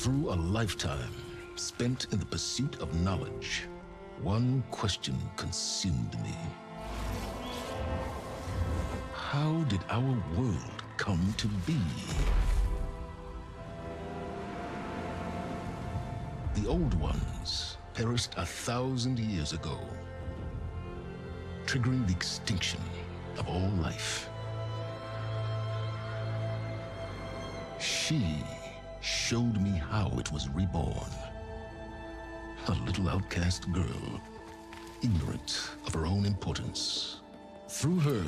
Through a lifetime spent in the pursuit of knowledge, one question consumed me. How did our world come to be? The old ones perished 1,000 years ago, triggering the extinction of all life. She showed me how it was reborn. A little outcast girl, ignorant of her own importance. Through her,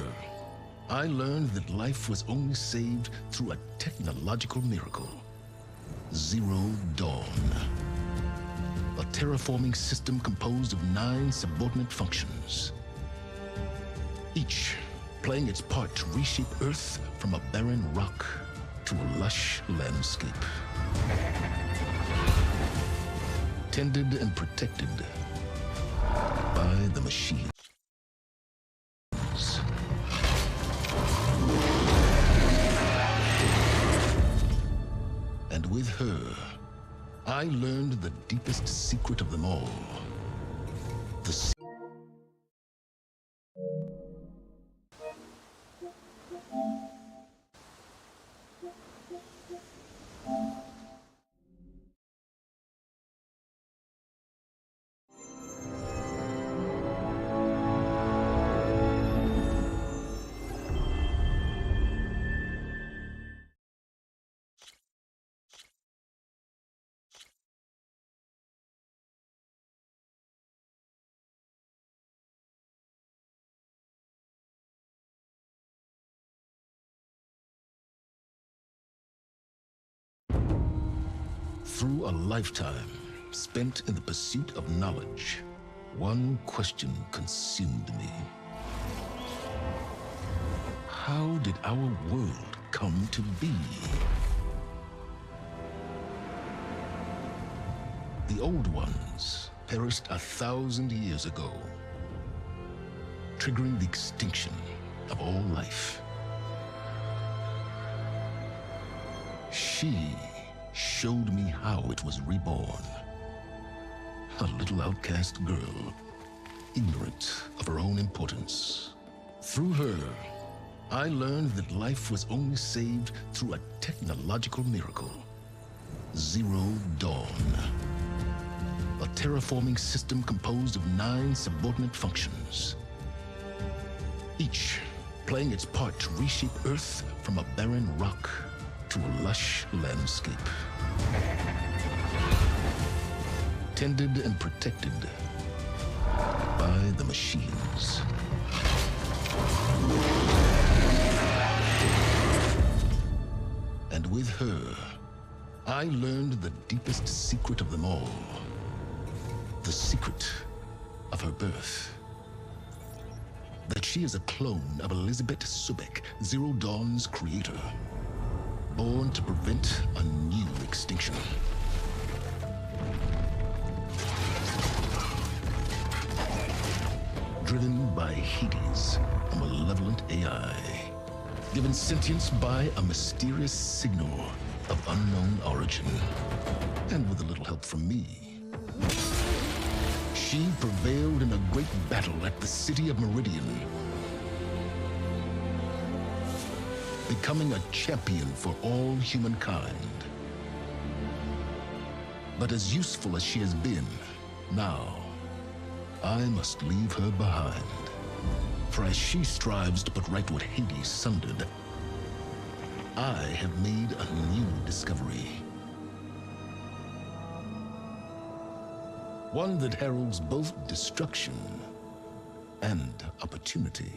I learned that life was only saved through a technological miracle. Zero Dawn. A terraforming system composed of 9 subordinate functions, each playing its part to reshape Earth from a barren rock to a lush landscape. Tended and protected by the machines. And with her, I learned the deepest secret of them all. The Through a lifetime spent in the pursuit of knowledge, one question consumed me. How did our world come to be? The old ones perished 1,000 years ago, triggering the extinction of all life. She showed me how it was reborn. A little outcast girl, ignorant of her own importance. Through her, I learned that life was only saved through a technological miracle. Zero Dawn. A terraforming system composed of 9 subordinate functions, each playing its part to reshape Earth from a barren rock to a lush landscape. Tended and protected by the machines. And with her, I learned the deepest secret of them all. The secret of her birth. That she is a clone of Elizabeth Subek, Zero Dawn's creator. Born to prevent a new extinction. Driven by Hades, a malevolent AI. Given sentience by a mysterious signal of unknown origin. And with a little help from me, she prevailed in a great battle at the city of Meridian, becoming a champion for all humankind. But as useful as she has been, now I must leave her behind. For as she strives to put right what Hades sundered, I have made a new discovery. One that heralds both destruction and opportunity.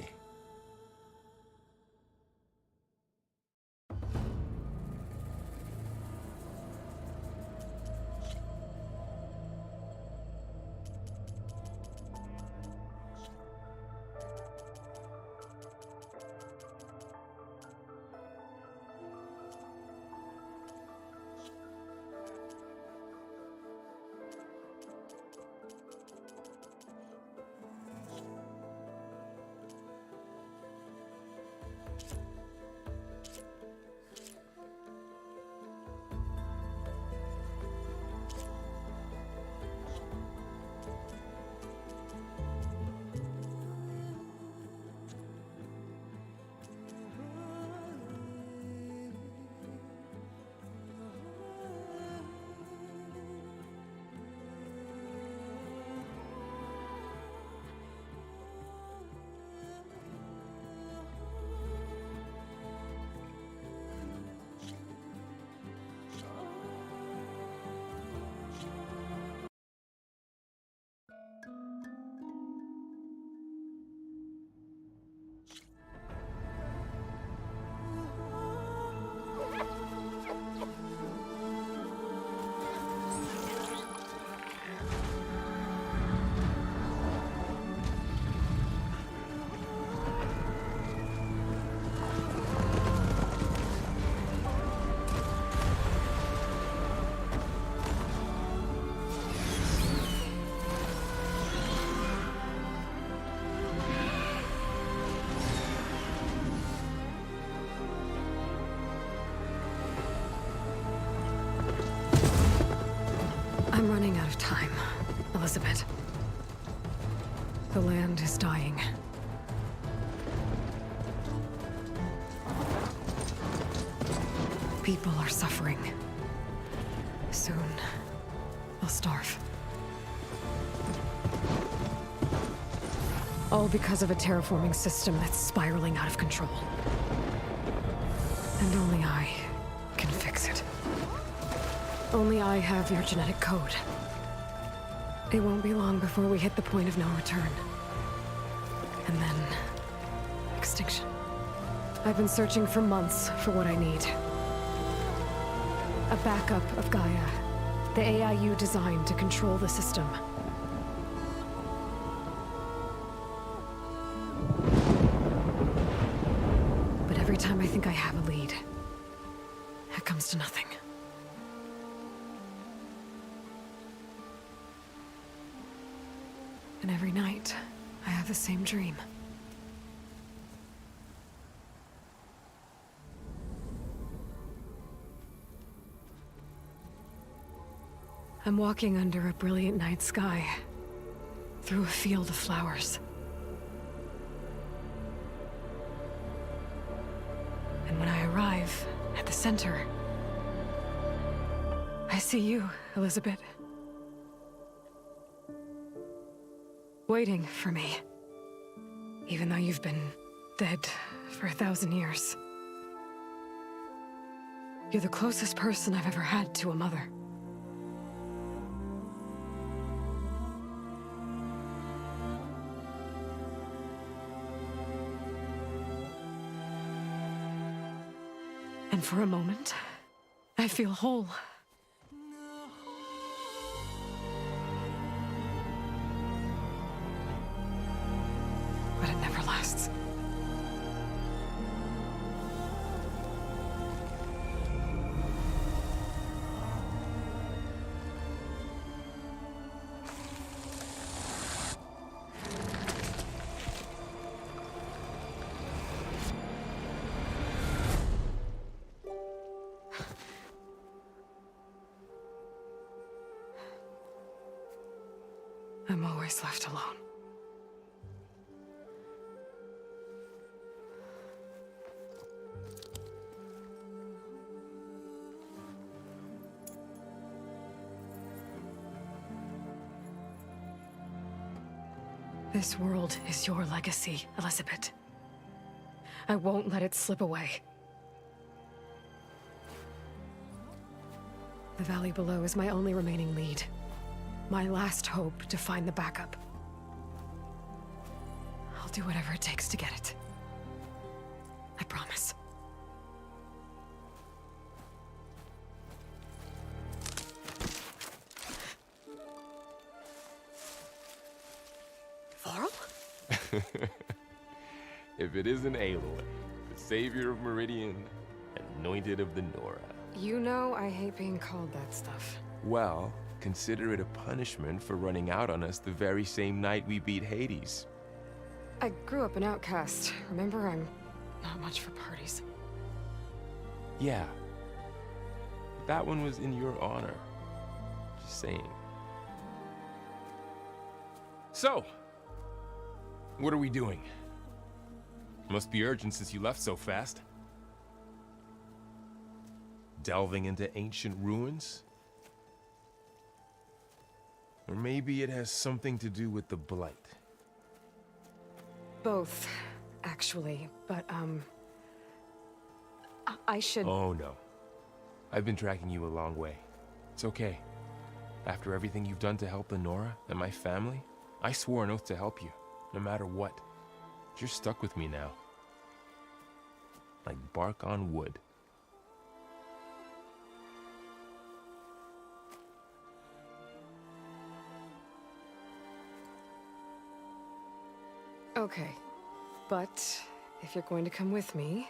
is dying. People are suffering. Soon, they'll starve. All because of a terraforming system that's spiraling out of control. And only I can fix it. Only I have your genetic code. It won't be long before we hit the point of no return. And then... extinction. I've been searching for months for what I need. A backup of Gaia. The AI you designed to control the system. But every time I think I have a lead, it comes to nothing. And every night, I have the same dream. I'm walking under a brilliant night sky, through a field of flowers. And when I arrive at the center, I see you, Elizabeth. Waiting for me. Even though you've been dead for 1,000 years. You're the closest person I've ever had to a mother. And for a moment, I feel whole. But it never lasts. I'm always left alone. This world is your legacy, Elizabeth. I won't let it slip away. The valley below is my only remaining lead. My last hope to find the backup. I'll do whatever it takes to get it. I promise. Varl? If it isn't Aloy, the savior of Meridian, anointed of the Nora. You know I hate being called that stuff. Well, consider it a punishment for running out on us the very same night we beat Hades. I grew up an outcast. Remember, I'm not much for parties. Yeah. That one was in your honor. Just saying. So, what are we doing? Must be urgent since you left so fast. Delving into ancient ruins? Or maybe it has something to do with the Blight. Both, actually, but, I should... Oh, no. I've been tracking you a long way. It's okay. After everything you've done to help the Nora and my family, I swore an oath to help you, no matter what. You're stuck with me now. Like bark on wood. Okay, but if you're going to come with me,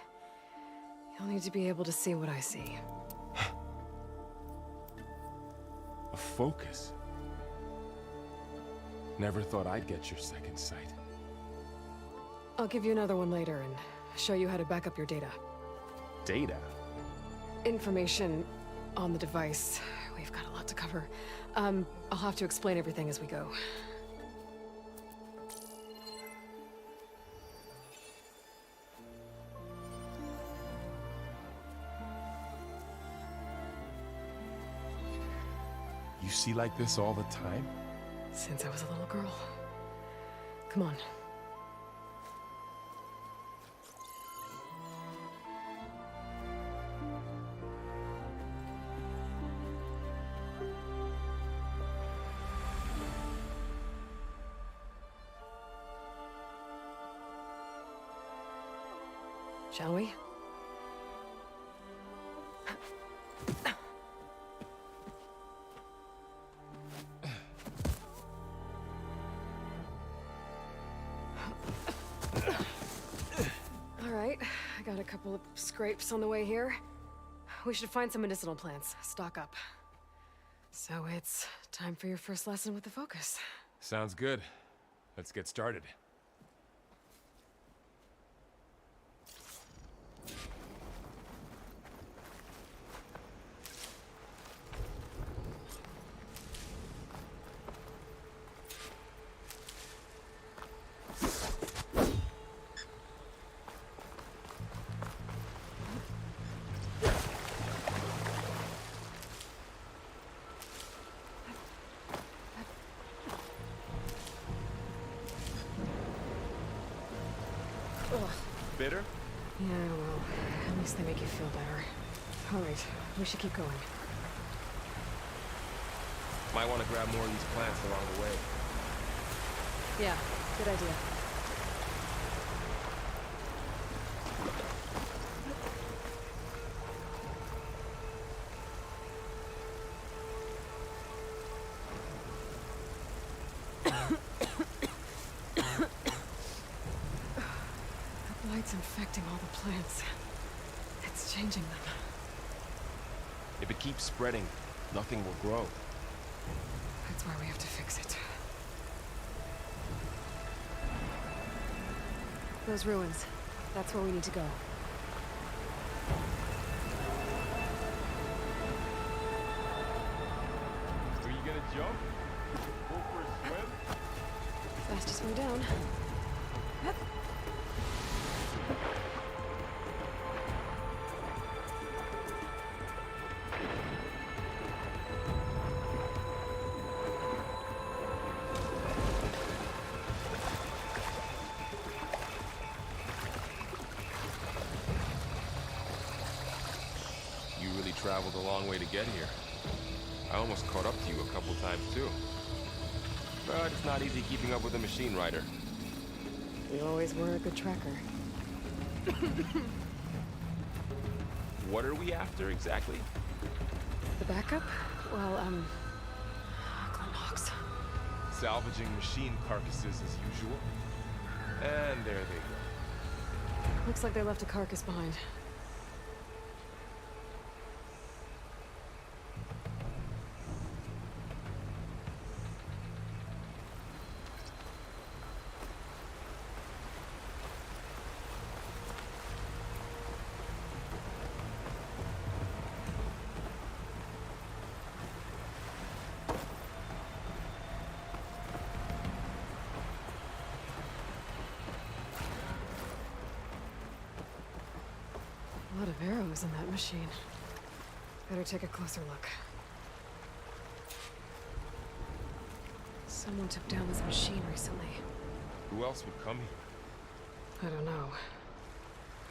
you'll need to be able to see what I see. A focus? Never thought I'd get your second sight. I'll give you another one later and show you how to back up your data. Data? Information on the device. We've got a lot to cover. I'll have to explain everything as we go. You see like this all the time? Since I was a little girl. Come on. Shall we? All right, I got a couple of scrapes on the way here. We should find some medicinal plants, stock up. So it's time for your first lesson with the Focus. Sounds good. Let's get started. Bitter? Yeah, well, at least they make you feel better. All right, we should keep going. Might want to grab more of these plants along the way. Yeah, good idea. It's infecting all the plants. It's changing them. If it keeps spreading, nothing will grow. That's why we have to fix it. Those ruins. That's where we need to go. So you gonna jump? Go for a swim? Fastest way down. Yep. Traveled a long way to get here. I almost caught up to you a couple times too. But it's not easy keeping up with a machine rider. You always were a good tracker. What are we after exactly? The backup? Well, Glenhawks. Salvaging machine carcasses as usual. And there they go. Looks like they left a carcass behind. A lot of arrows in that machine. Better take a closer look. Someone took down this machine recently. Who else would come here? I don't know.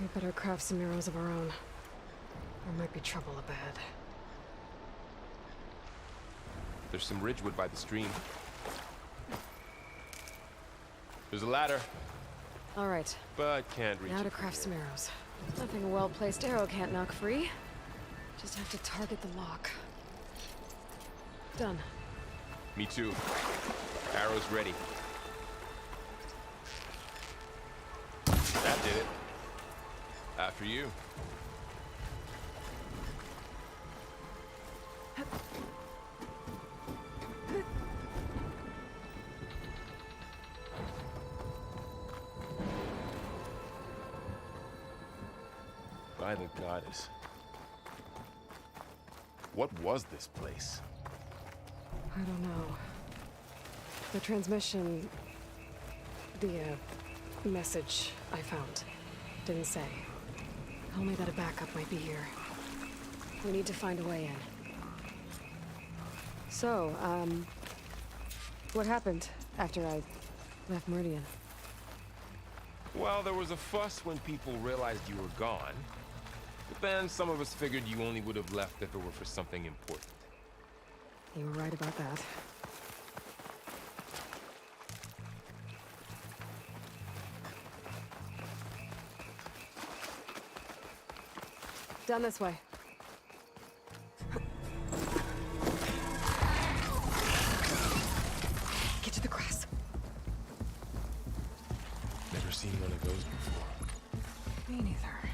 We better craft some arrows of our own. There might be trouble ahead. There's some ridgewood by the stream. There's a ladder. All right. But can't reach Now it to from craft here. some arrows. Nothing a well-placed arrow can't knock free. Just have to target the lock. Done. Me too. Arrows ready. That did it. After you. By the goddess. What was this place? I don't know. The transmission... The, message I found didn't say. Only that a backup might be here. We need to find a way in. So, what happened after I left Meridian? Well, there was a fuss when people realized you were gone. But then some of us figured you only would have left if it were for something important. You were right about that. Down this way. Get to the grass. Never seen one of those before. Me neither.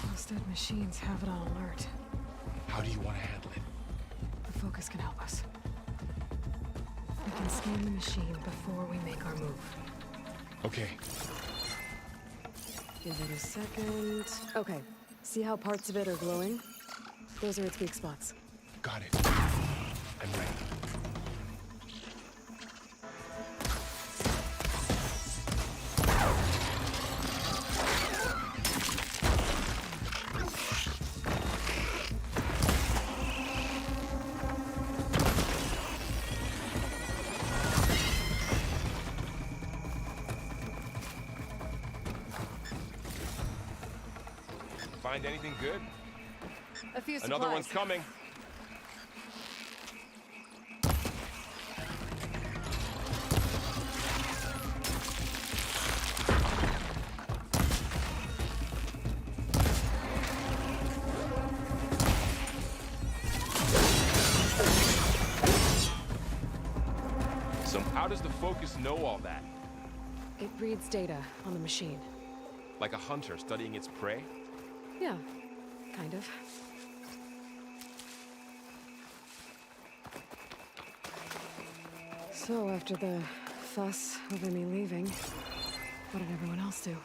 Those dead machines have it on alert. How do you want to handle it? The focus can help us. We can scan the machine before we make our move. Okay. Give it a second. Okay. See how parts of it are glowing? Those are its weak spots. Got it. I'm ready. Find anything good? A few supplies. Another one's coming. So how does the focus know all that? It reads data on the machine. Like a hunter studying its prey? Yeah, kind of. So, after the fuss over me leaving, what did everyone else do?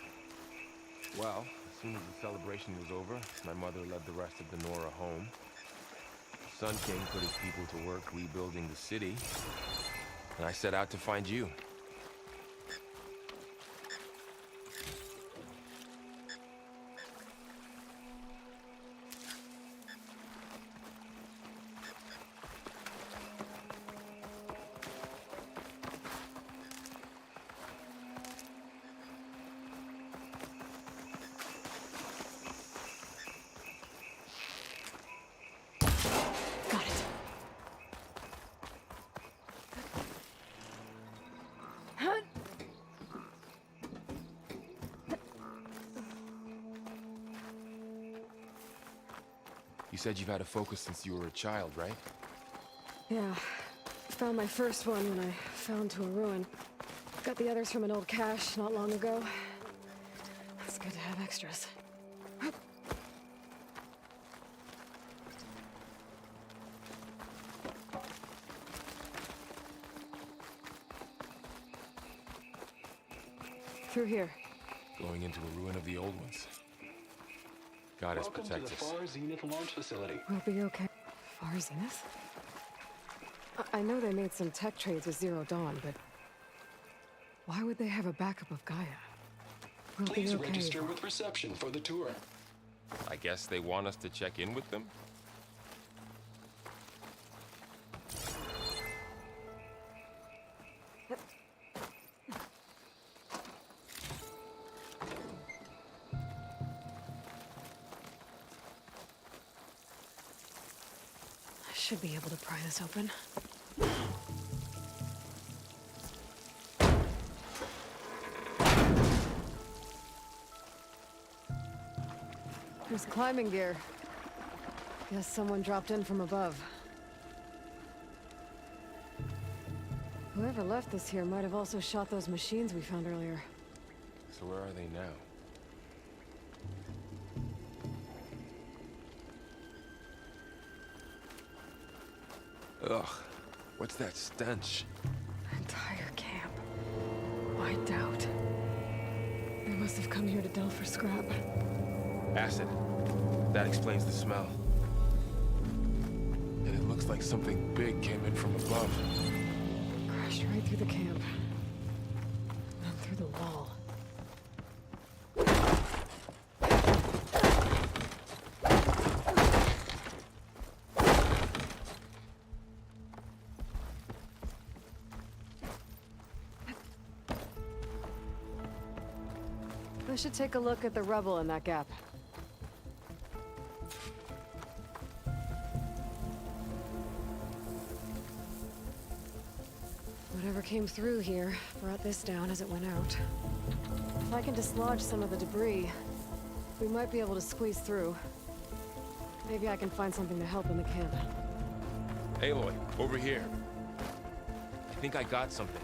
Well, as soon as the celebration was over, my mother led the rest of the Nora home. Sun King put his people to work rebuilding the city, and I set out to find you. Got it. You said you've had a focus since you were a child, right? Yeah. Found my first one when I fell into a ruin. Got the others from an old cache not long ago. It's good to have extras. Through here. Going into a ruin of the old ones. Goddess Welcome protect to the us. Far Zenith launch facility. We'll be okay. Far Zenith? I know they made some tech trades with Zero Dawn, but why would they have a backup of Gaia? We'll Please be okay. register with reception for the tour. I guess they want us to check in with them? I should be able to pry this open. There's climbing gear. Guess someone dropped in from above. Whoever left this here might have also shot those machines we found earlier. So where are they now? Ugh, what's that stench? Entire camp. Wiped out. They must have come here to delve for scrap. Acid. That explains the smell. And it looks like something big came in from above. Crashed right through the camp. Then through the wall. I should take a look at the rubble in that gap. Whatever came through here brought this down as it went out. If I can dislodge some of the debris, we might be able to squeeze through. Maybe I can find something to help in the camp. Aloy, over here. I think I got something.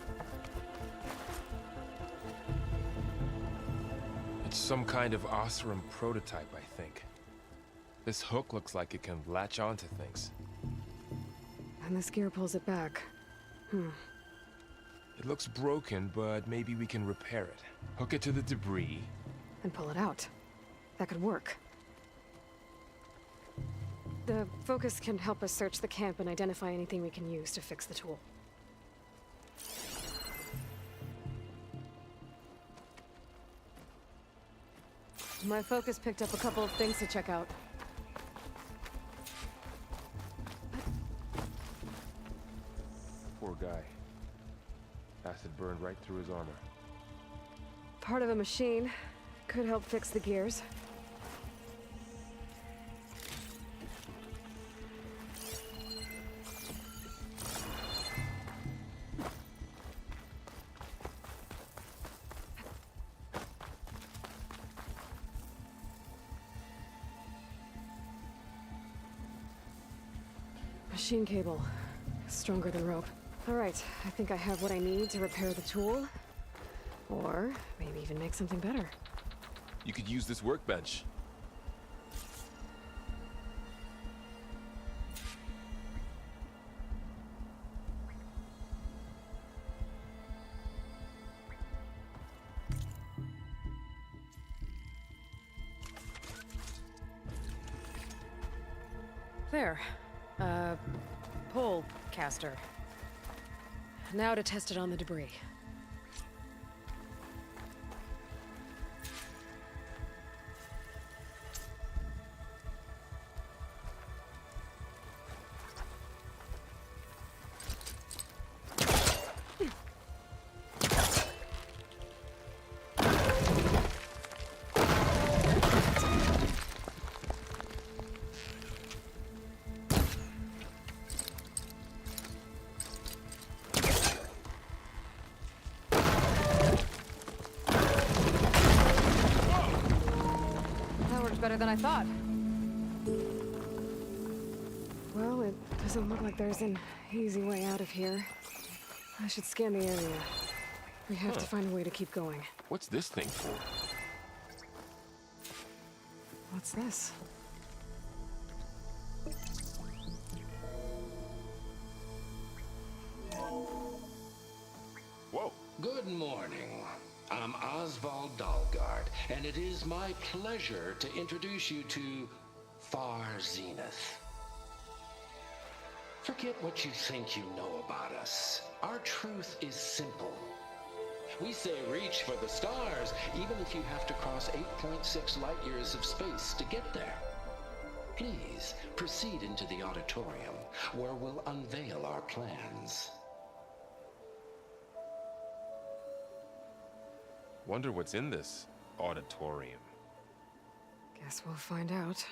It's some kind of Osram prototype, I think. This hook looks like it can latch onto things. And this gear pulls it back. It looks broken, but maybe we can repair it. Hook it to the debris. And pull it out. That could work. The focus can help us search the camp and identify anything we can use to fix the tool. My focus picked up a couple of things to check out. Poor guy. Acid burned right through his armor. Part of a machine. Could help fix the gears. Machine cable. Stronger than rope. Alright, I think I have what I need to repair the tool. Or maybe even make something better. You could use this workbench. There. Pole caster. Now to test it on the debris. Better than I thought. Well, it doesn't look like there's an easy way out of here. I should scan the area. We have to find a way to keep going. What's this thing for? What's this? Whoa. Good morning. I'm Oswald Dalgard, and it is my pleasure to introduce you to Far Zenith. Forget what you think you know about us. Our truth is simple. We say reach for the stars, even if you have to cross 8.6 light years of space to get there. Please proceed into the auditorium, where we'll unveil our plans. Wonder what's in this auditorium. Guess we'll find out.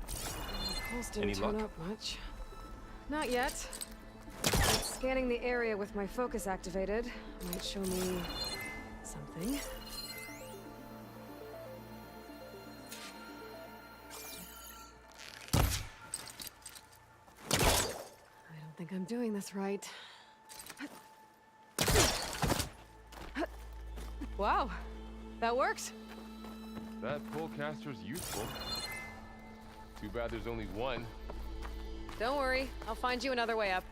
The pulse didn't Any turn luck? up much. Not yet. But scanning the area with my focus activated might show me something. I don't think I'm doing this right. Wow, that worked. That pullcaster's useful. Too bad there's only one. Don't worry, I'll find you another way up.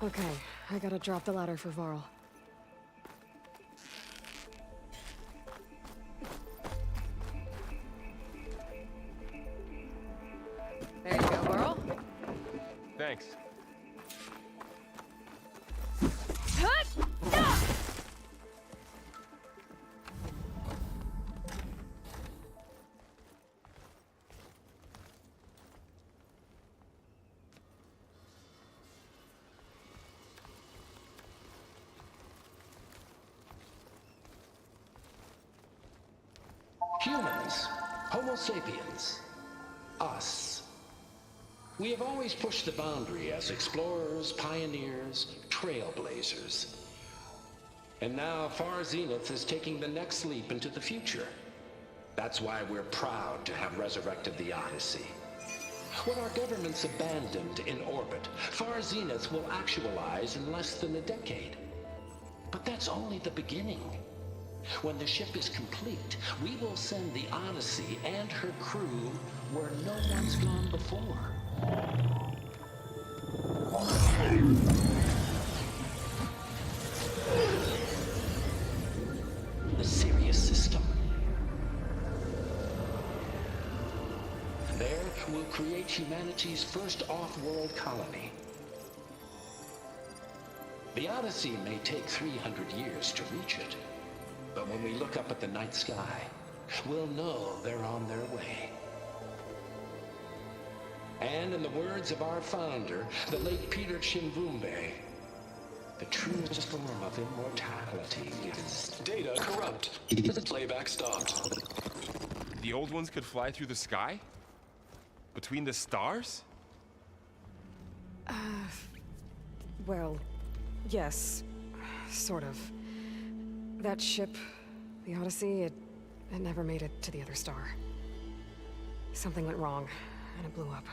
Okay, I gotta drop the ladder for Varl. There you go, Varl. Thanks. Humans, Homo sapiens, us. We have always pushed the boundary as explorers, pioneers, trailblazers. And now Far Zenith is taking the next leap into the future. That's why we're proud to have resurrected the Odyssey. What our governments abandoned in orbit, Far Zenith will actualize in less than a decade. But that's only the beginning. When the ship is complete, we will send the Odyssey and her crew where no one's gone before. The Sirius system. There, we'll create humanity's first off-world colony. The Odyssey may take 300 years to reach it. But when we look up at the night sky, we'll know they're on their way. And in the words of our founder, the late Peter Chimvumbe, the truest form of immortality is... Data corrupt. Playback stopped. The old ones could fly through the sky? Between the stars? Well, yes. Sort of. That ship, the Odyssey, it never made it to the other star. Something went wrong, and it blew up.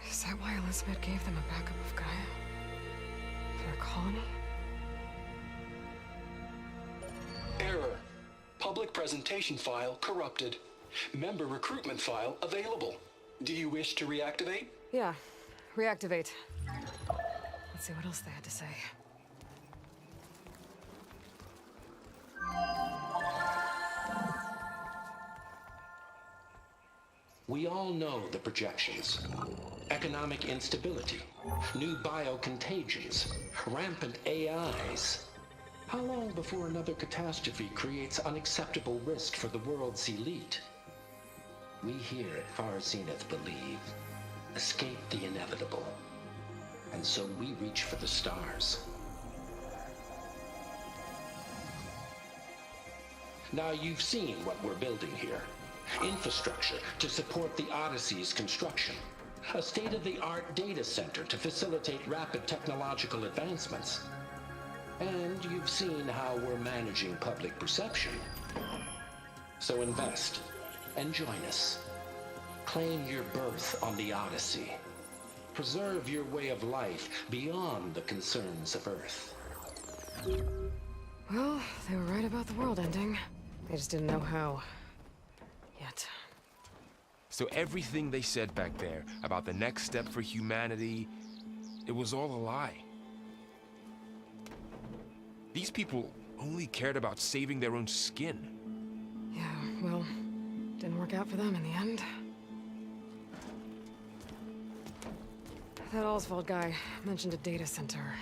Is that why Elizabeth gave them a backup of Gaia? For their colony? Error. Public presentation file corrupted. Member recruitment file available. Do you wish to reactivate? Yeah, reactivate. Let's see what else they had to say. We all know the projections. Economic instability, new biocontagions, rampant AIs. How long before another catastrophe creates unacceptable risk for the world's elite? We here at Far Zenith believe, escape the inevitable. And so we reach for the stars. Now you've seen what we're building here. Infrastructure to support the Odyssey's construction. A state-of-the-art data center to facilitate rapid technological advancements. And you've seen how we're managing public perception. So invest and join us. Claim your berth on the Odyssey. Preserve your way of life beyond the concerns of Earth. Well, they were right about the world ending. They just didn't know how. Yet. So everything they said back there about the next step for humanity, it was all a lie. These people only cared about saving their own skin. Yeah, well, didn't work out for them in the end. That Oswald guy mentioned a data center.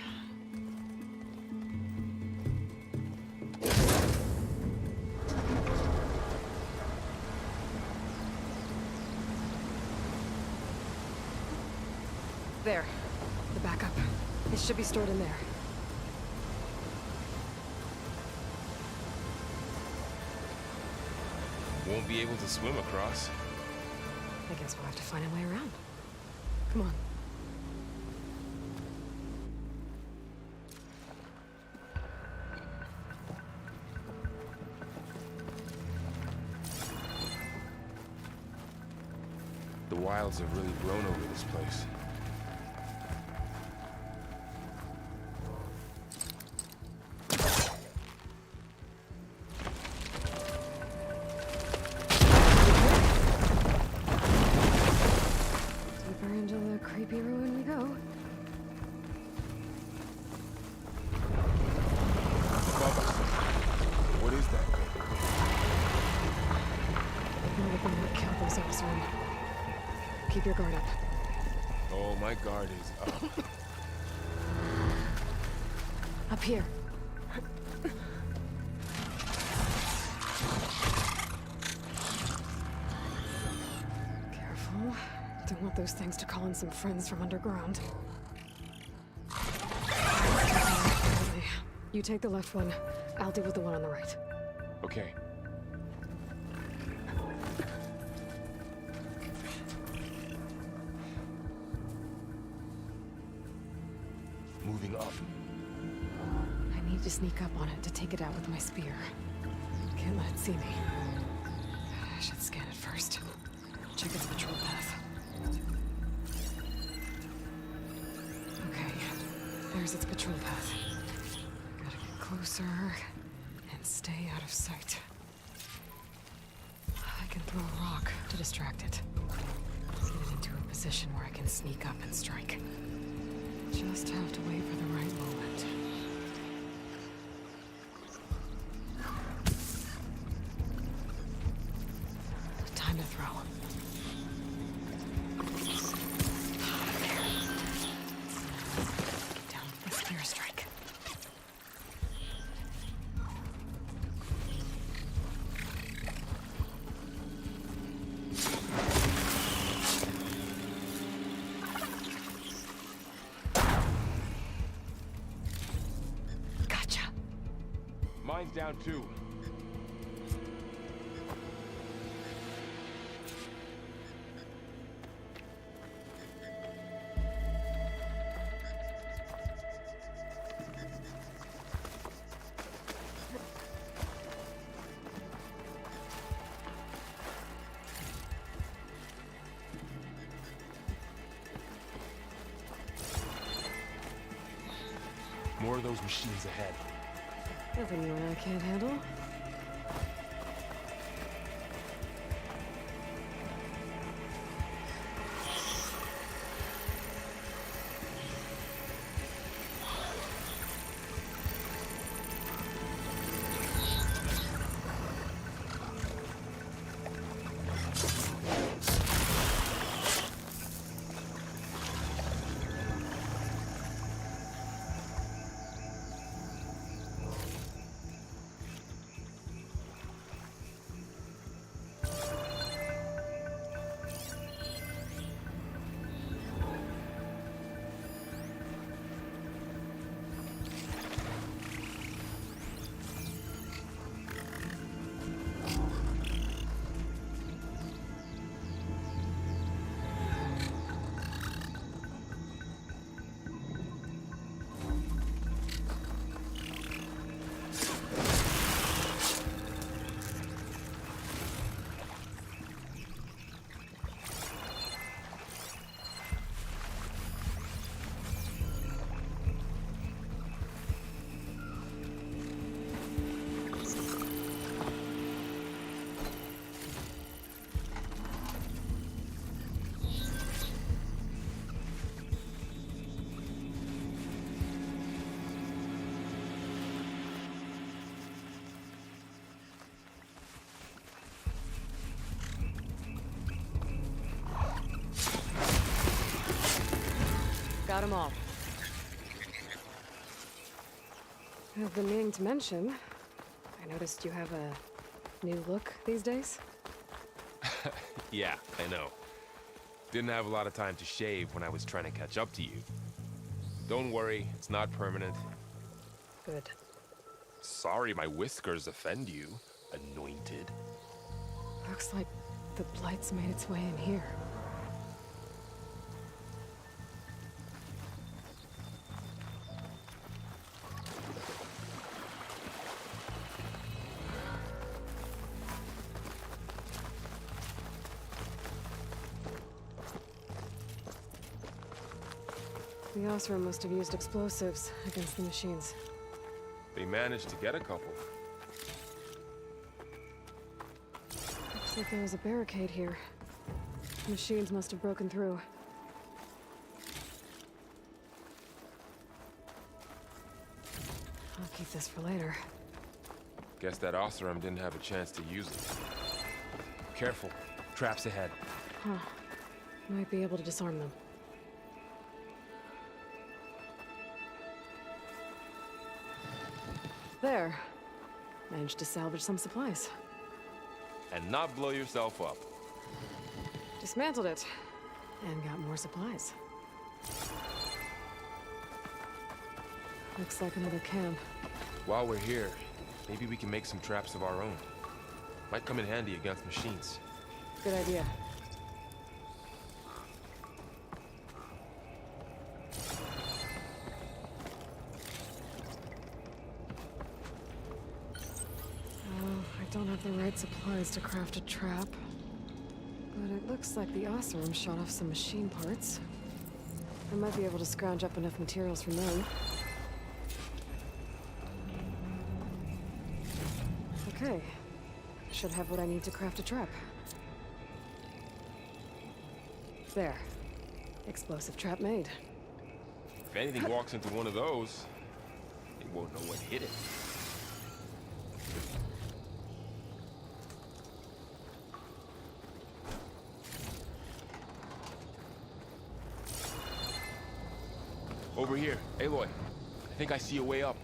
There. The backup. It should be stored in there. Won't be able to swim across. I guess we'll have to find a way around. Come on. The wilds have really grown over this place. Keep your guard up. Oh, my guard is up. Up here. Careful. Don't want those things to call in some friends from underground. You take the left one. I'll deal with the one on the right. Okay. Moving up. I need to sneak up on it to take it out with my spear. Can't let it see me. I should scan it first. Check its patrol path. Okay, there's its patrol path. Gotta get closer and stay out of sight. I can throw a rock to distract it. Get it into a position where I can sneak up and strike. Just have to wait for the right moment. Time to throw. Get down with the spear strike. Gotcha. Mine's down too. More of those machines ahead. Nothing you and I can't handle. Got them all. I've been meaning to mention, I noticed you have a new look these days. Yeah, I know. Didn't have a lot of time to shave when I was trying to catch up to you. Don't worry, it's not permanent. Good. Sorry my whiskers offend you, anointed. Looks like the blight's made its way in here. The Osram must have used explosives against the machines. They managed to get a couple. Looks like there was a barricade here. Machines must have broken through. I'll keep this for later. Guess that Osram didn't have a chance to use it. Careful. Traps ahead. Huh. Might be able to disarm them. There. Managed to salvage some supplies. And not blow yourself up. Dismantled it. And got more supplies. Looks like another camp. While we're here, maybe we can make some traps of our own. Might come in handy against machines. Good idea. I don't have the right supplies to craft a trap. But it looks like the Oseram shot off some machine parts. I might be able to scrounge up enough materials from them. Okay. Should have what I need to craft a trap. There. Explosive trap made. If anything walks into one of those, they won't know what hit it. Over here, Aloy. I think I see a way up.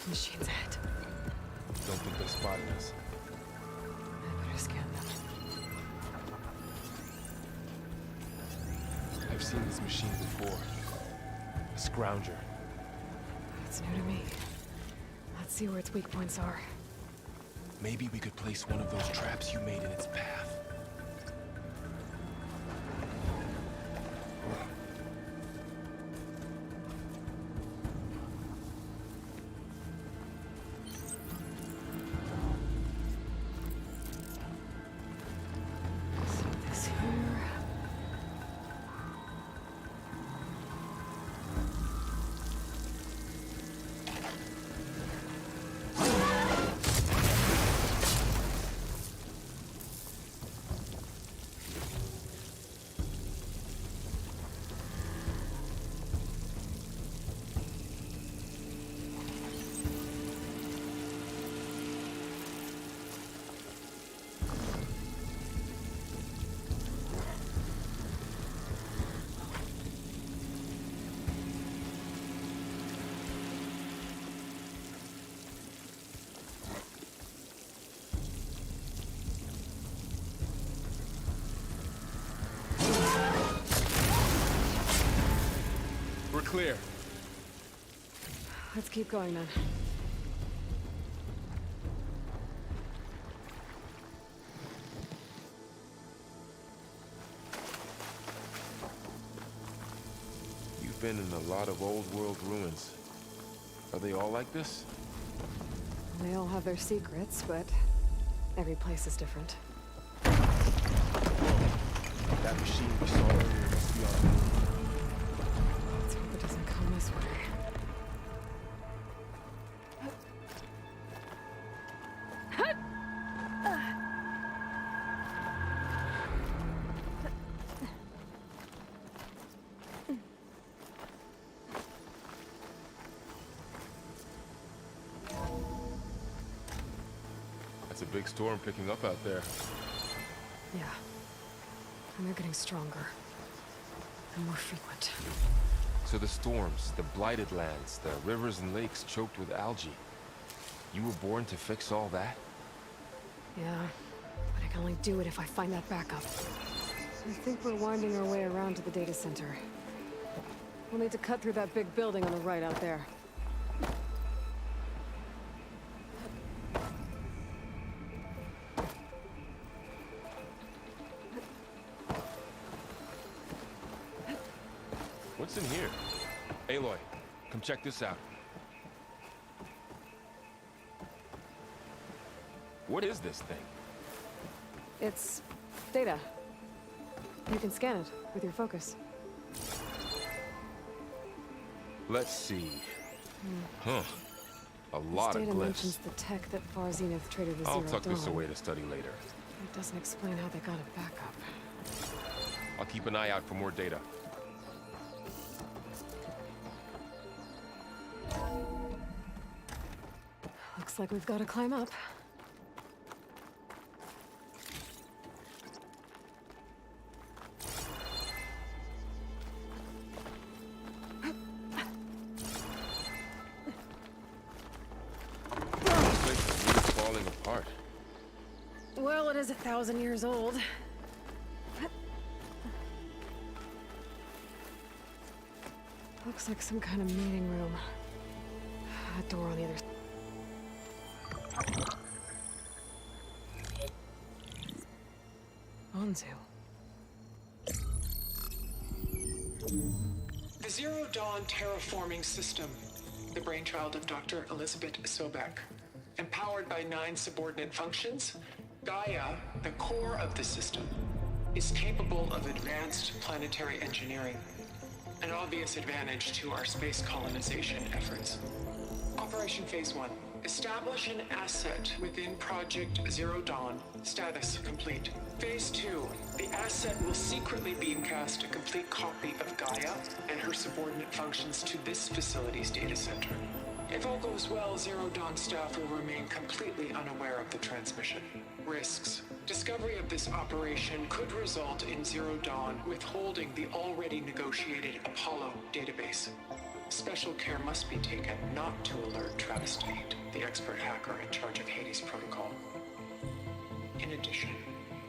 Machine's ahead. Don't think they spotted us. I better scan them. I've seen this machine before. A scrounger. That's new to me. Let's see where its weak points are. Maybe we could place one of those traps you made in its path. Set this here. We're clear. Let's keep going then. You've been in a lot of old world ruins. Are they all like this? They all have their secrets, but every place is different. That machine we saw earlier must be on. Let's hope it doesn't come this way. That's a big storm picking up out there. Yeah. And they're getting stronger. And more frequent. So the storms, the blighted lands, the rivers and lakes choked with algae. You were born to fix all that? Yeah. But I can only do it if I find that backup. I think we're winding our way around to the data center. We'll need to cut through that big building on the right out there. What's in here? Aloy, come check this out. What is this thing? It's data. You can scan it with your focus. Let's see. Huh. A lot This of data glyphs. mentions the tech that Far Zenith traded with I'll Zero tuck this Dawn. away to study later. It doesn't explain how they got it back up. I'll keep an eye out for more data. Looks like we've got to climb up. This place is really falling apart. Well, it is 1,000 years old. Looks like some kind of meeting room. A door on the other side. Onzu. The Zero Dawn terraforming system, the brainchild of Dr. Elizabeth Sobek. Empowered by 9 subordinate functions, Gaia, the core of the system, is capable of advanced planetary engineering, an obvious advantage to our space colonization efforts. Operation Phase 1. Establish an asset within Project Zero Dawn. Status complete. Phase 2. The asset will secretly beamcast a complete copy of Gaia and her subordinate functions to this facility's data center. If all goes well, Zero Dawn staff will remain completely unaware of the transmission. Risks. Discovery of this operation could result in Zero Dawn withholding the already negotiated Apollo database. Special care must be taken not to alert Travis Tate, the expert hacker in charge of Hades Protocol. In addition,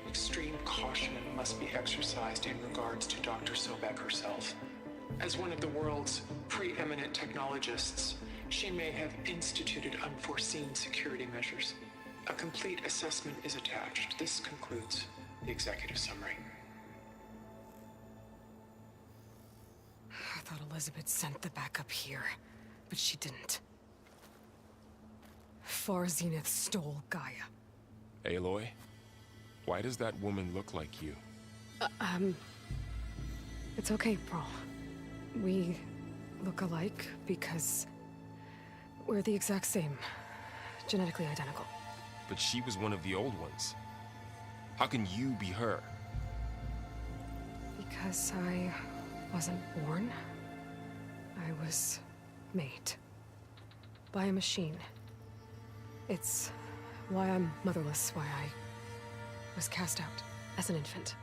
extreme caution must be exercised in regards to Dr. Sobek herself. As one of the world's preeminent technologists, she may have instituted unforeseen security measures. A complete assessment is attached. This concludes the executive summary. I thought Elizabeth sent the backup here, but she didn't. Far Zenith stole Gaia. Aloy, why does that woman look like you? It's okay, Pearl. We look alike because we're the exact same. Genetically identical. But she was one of the old ones. How can you be her? Because I wasn't born. I was made. By a machine. It's why I'm motherless, why I was cast out as an infant.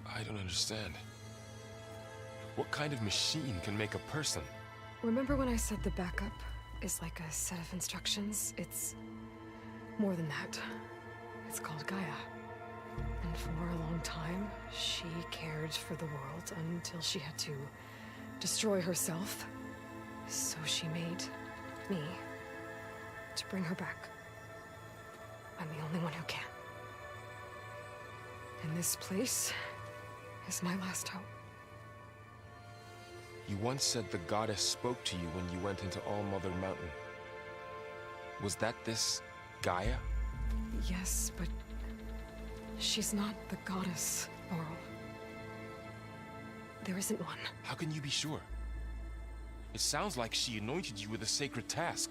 I don't understand. What kind of machine can make a person? Remember when I said the backup is like a set of instructions? It's more than that. It's called Gaia. And for a long time, she cared for the world until she had to destroy herself. So she made me to bring her back. I'm the only one who can. And this place is my last hope. You once said the goddess spoke to you when you went into All Mother Mountain. Was that this Gaia? Yes, but she's not the goddess, Laurel. There isn't one. How can you be sure? It sounds like she anointed you with a sacred task.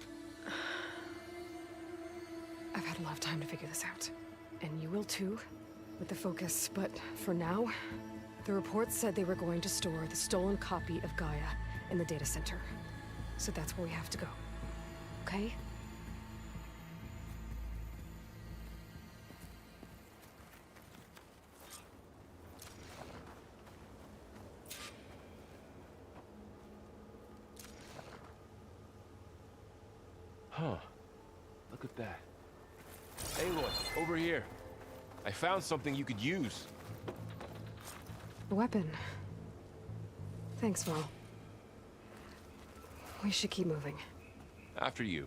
I've had a lot of time to figure this out. And you will too, with the focus. But for now, the reports said they were going to store the stolen copy of Gaia in the data center. So that's where we have to go. Okay? Huh. Look at that. Aloy, over here. I found something you could use. A weapon. Thanks, Val. We should keep moving. After you.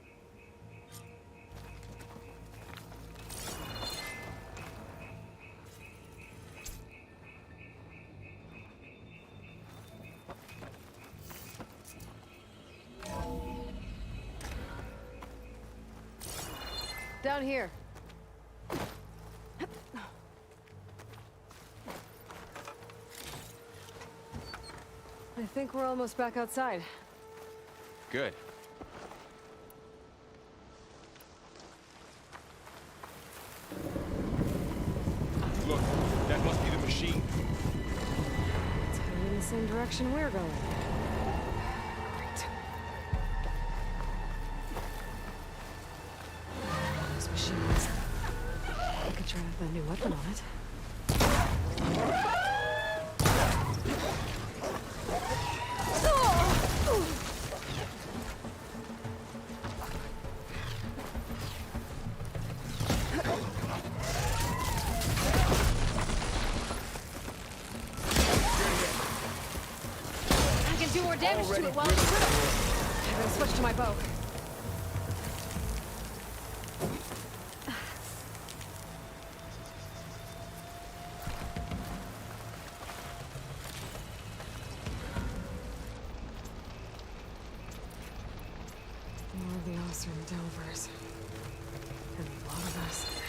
Down here. I think we're almost back outside. Good. Look, that must be the machine. It's heading in the same direction we're going. Great. Sure have a new weapon on it. I can do more damage to it while it's critical. I gotta switch to my bow. More of the Osram Delvers. And a lot of us.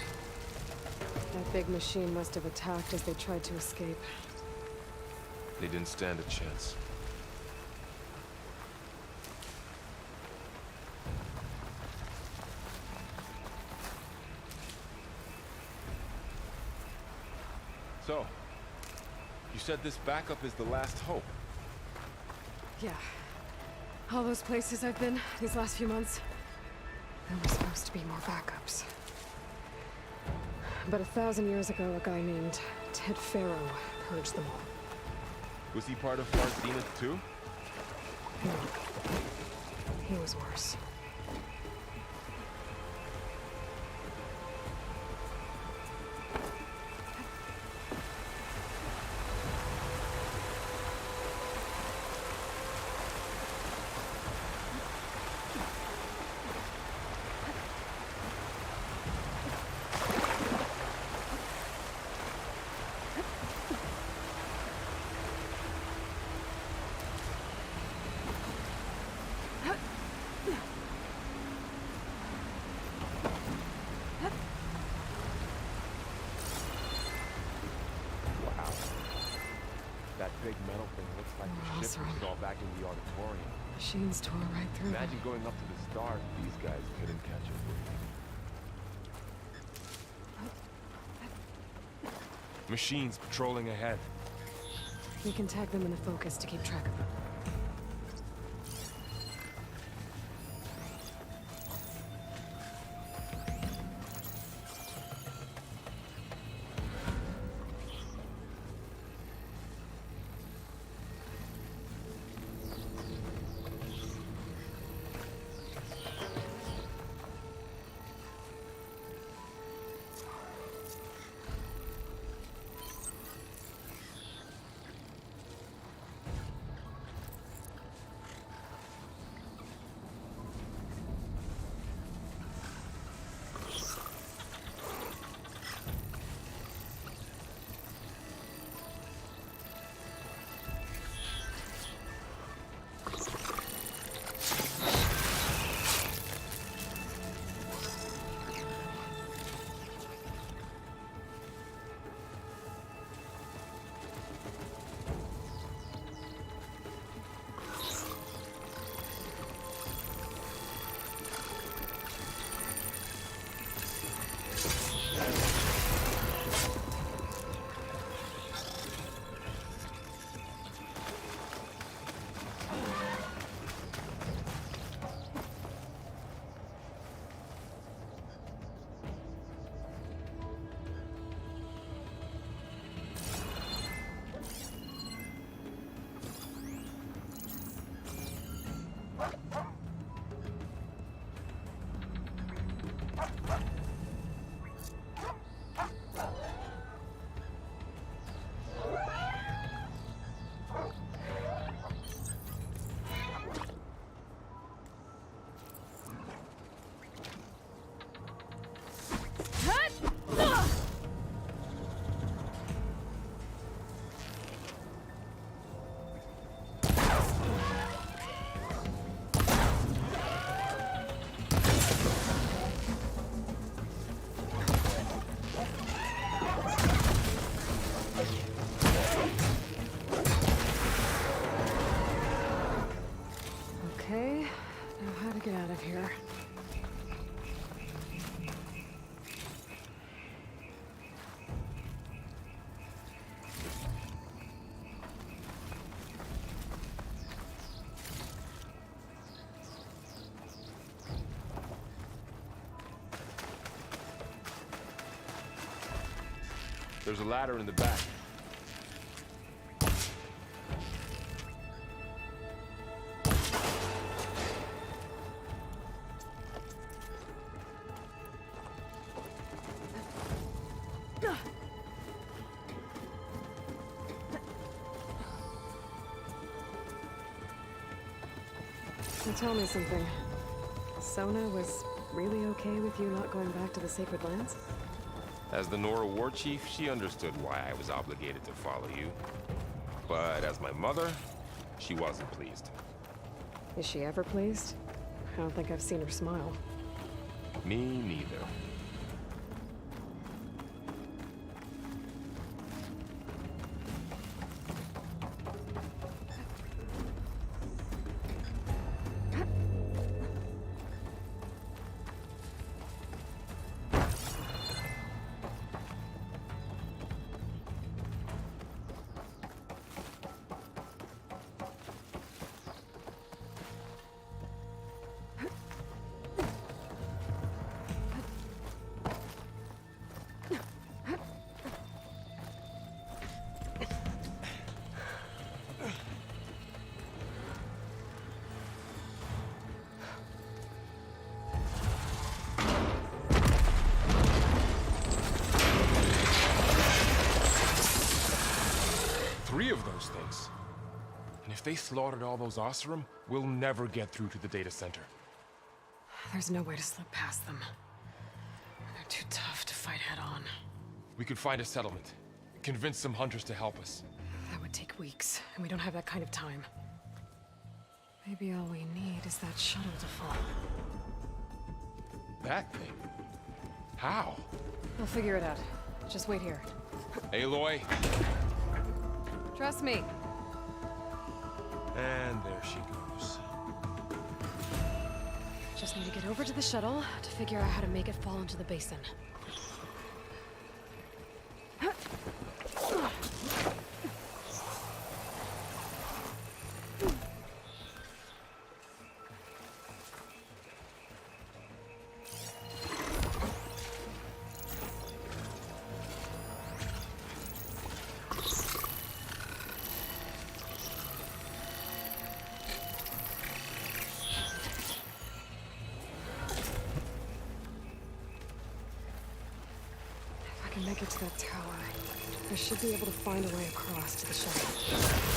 That big machine must have attacked as they tried to escape. They didn't stand a chance. So, you said this backup is the last hope. Yeah. All those places I've been these last few months, there were supposed to be more backups. But 1,000 years ago, a guy named Ted Farrow purged them all. Was he part of Far Zenith too? No. He was worse. Wow. That big metal thing looks like Oh, the ship we sorry. saw back in the auditorium. Machines tore right through them. Imagine going up to the stars. These guys couldn't catch it. Machines patrolling ahead. We can tag them in the focus to keep track of them. There's a ladder in the back. So tell me something. Sona was really okay with you not going back to the Sacred Lands? As the Nora war chief, she understood why I was obligated to follow you. But as my mother, she wasn't pleased. Is she ever pleased? I don't think I've seen her smile. Me neither. Three of those things. And if they slaughtered all those Oseram, we'll never get through to the data center. There's no way to slip past them. They're too tough to fight head-on. We could find a settlement. Convince some hunters to help us. That would take weeks, and we don't have that kind of time. Maybe all we need is that shuttle to fall. That thing? How? I'll figure it out. Just wait here. Aloy. Trust me. And there she goes. Just need to get over to the shuttle to figure out how to make it fall into the basin. If I can make it to that tower, I should be able to find a way across to the shuttle.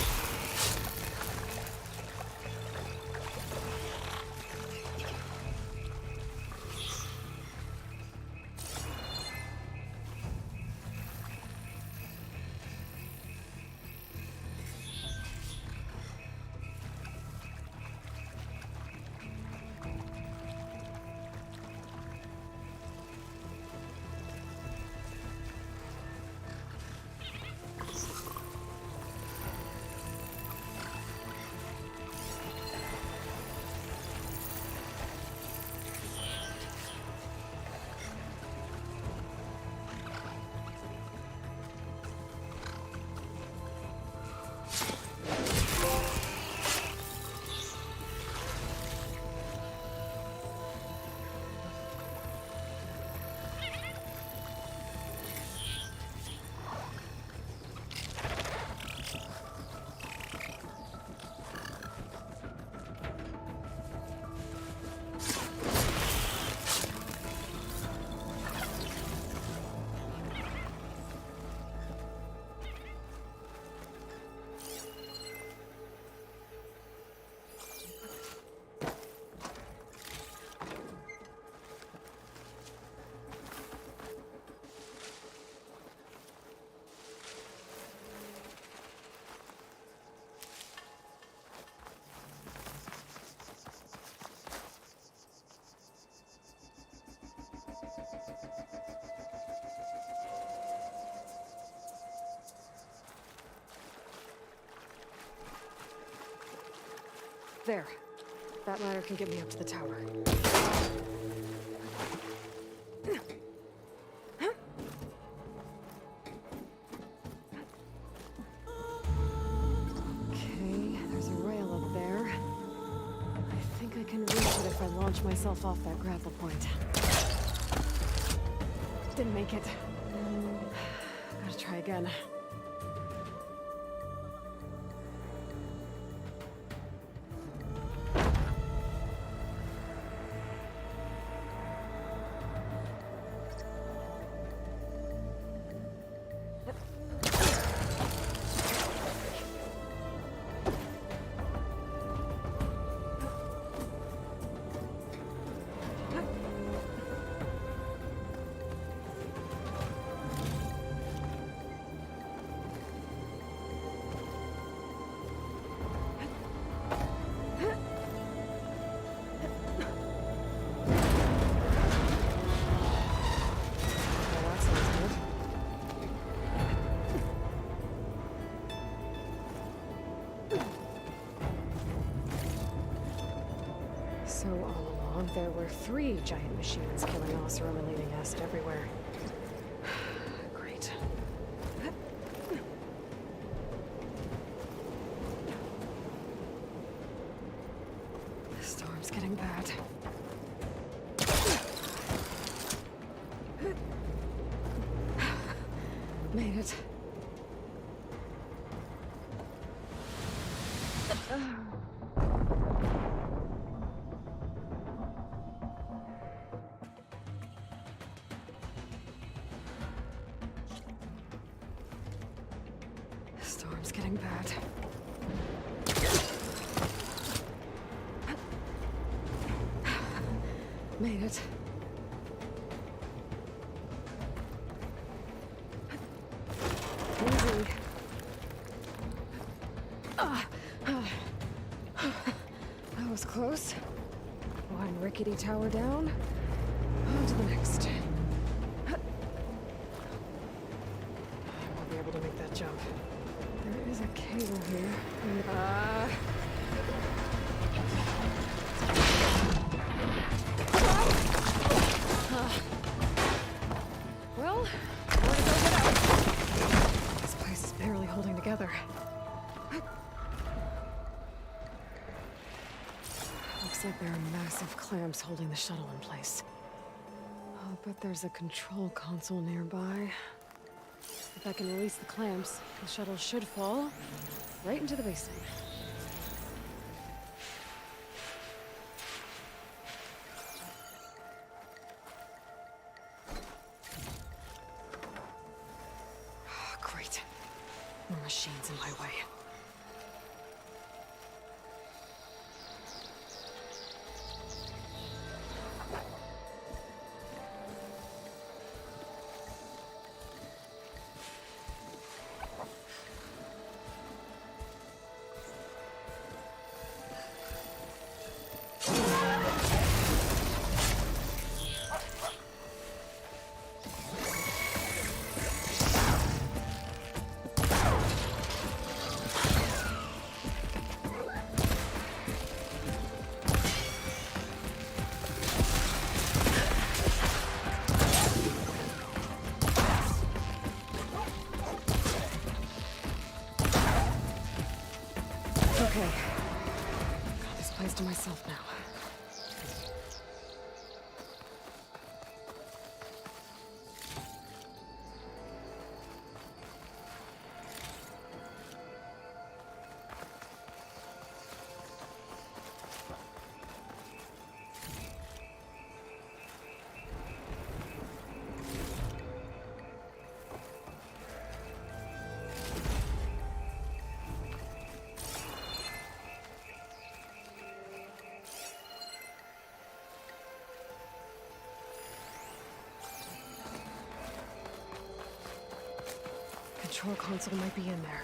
There. That ladder can get me up to the tower. Okay, there's a rail up there. I think I can reach it if I launch myself off that grapple point. Didn't make it. Gotta Try again. So all along, there were 3 giant machines killing Oseram and leaving acid everywhere. Great. The storm's getting bad. Made it. Storm's getting bad. Made it. Easy. That was close. One rickety tower down. On to the next. I won't be able to make that jump. There is a cable here. Well, where to go get out? This place is barely holding together. Looks like there are massive clamps holding the shuttle in place. I'll bet there's a control console nearby. If I can release the clamps, the shuttle should fall right into the basin. Great. More machines in my way. Okay. Got this place to myself now. Control console might be in there.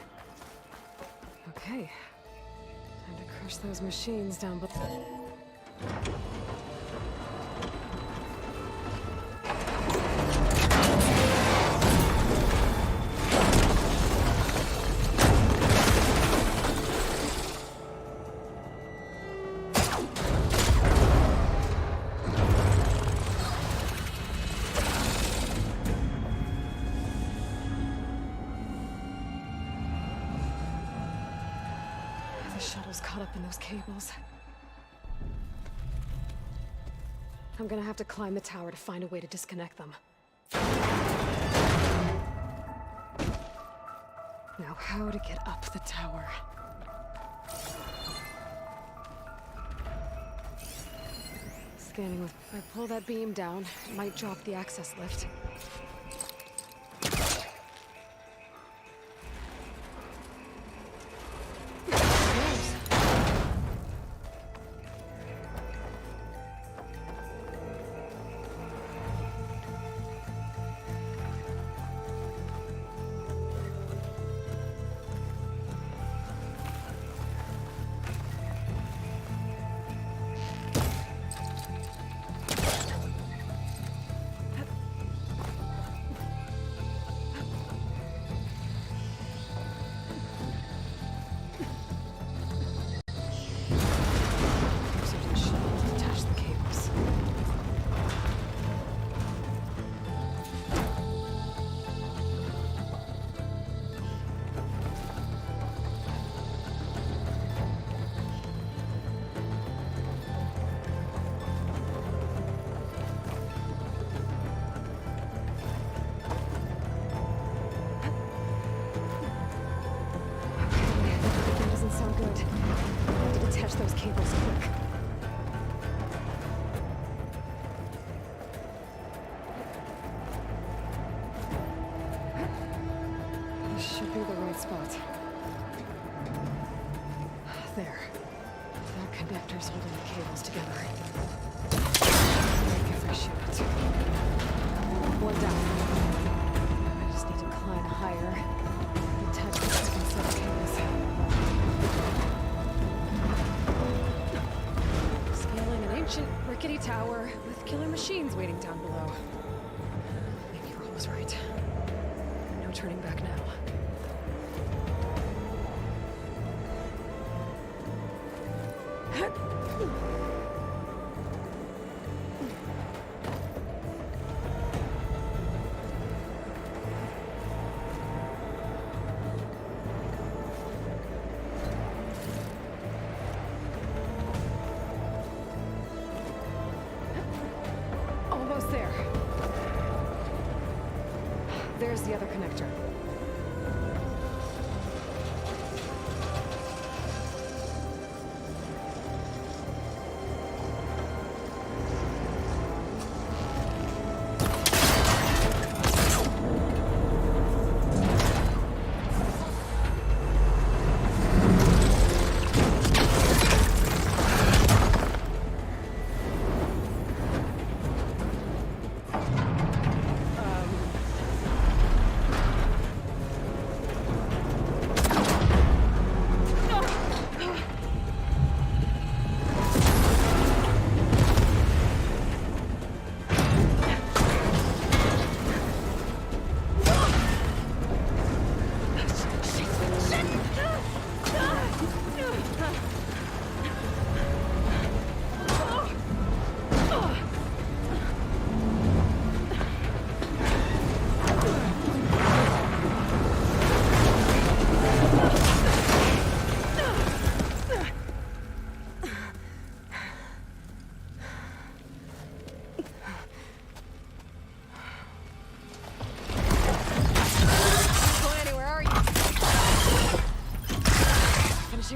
Okay. Time to crush those machines down below. The shuttle's caught up in those cables. I'm gonna have to climb the tower to find a way to disconnect them. Now how to get up the tower? Scanning with... If I pull that beam down, it might drop the access lift. Those cables quick. This should be the right spot. There. That connector's holding the cables together. If I shoot it. One down. I just need to climb higher. Attach the second set of cables. Ancient, rickety tower with killer machines waiting down below. Maybe Earl was right. No turning back now. There's the other connector.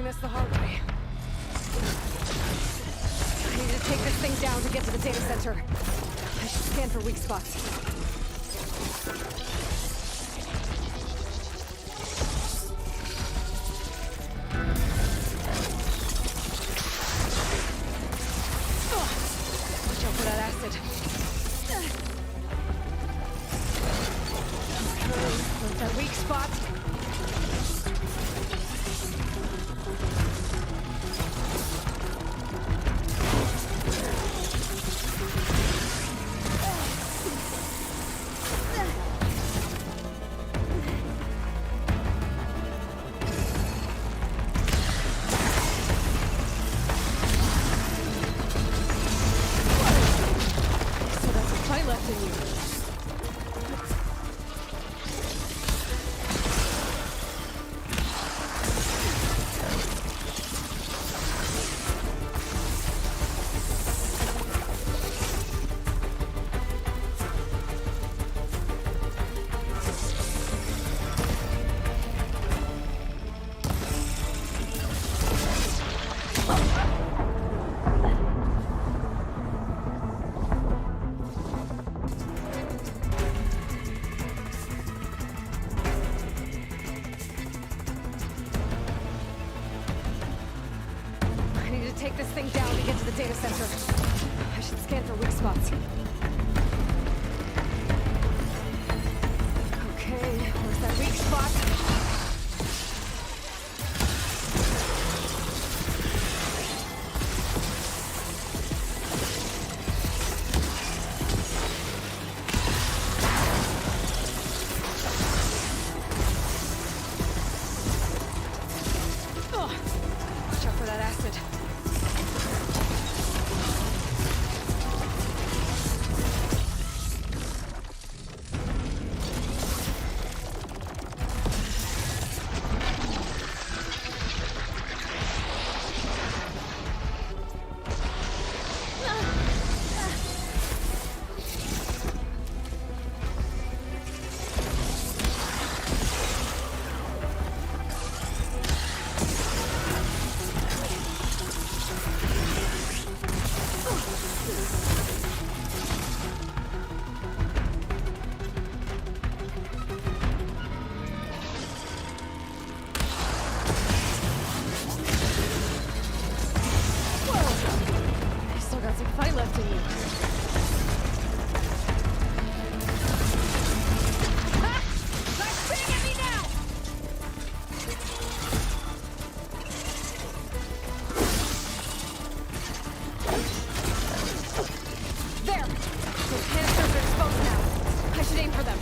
This the hard way. I need to take this thing down to get to the data center. I should scan for weak spots. Watch out for that acid. Okay, that weak spot. this thing down to get to the data center. I should scan for weak spots. Okay, where's that weak spot? Watch out for that acid. You still got some fight left in you. Ha! Start shooting at me now! There! Those canisters are exposed now. I should aim for them.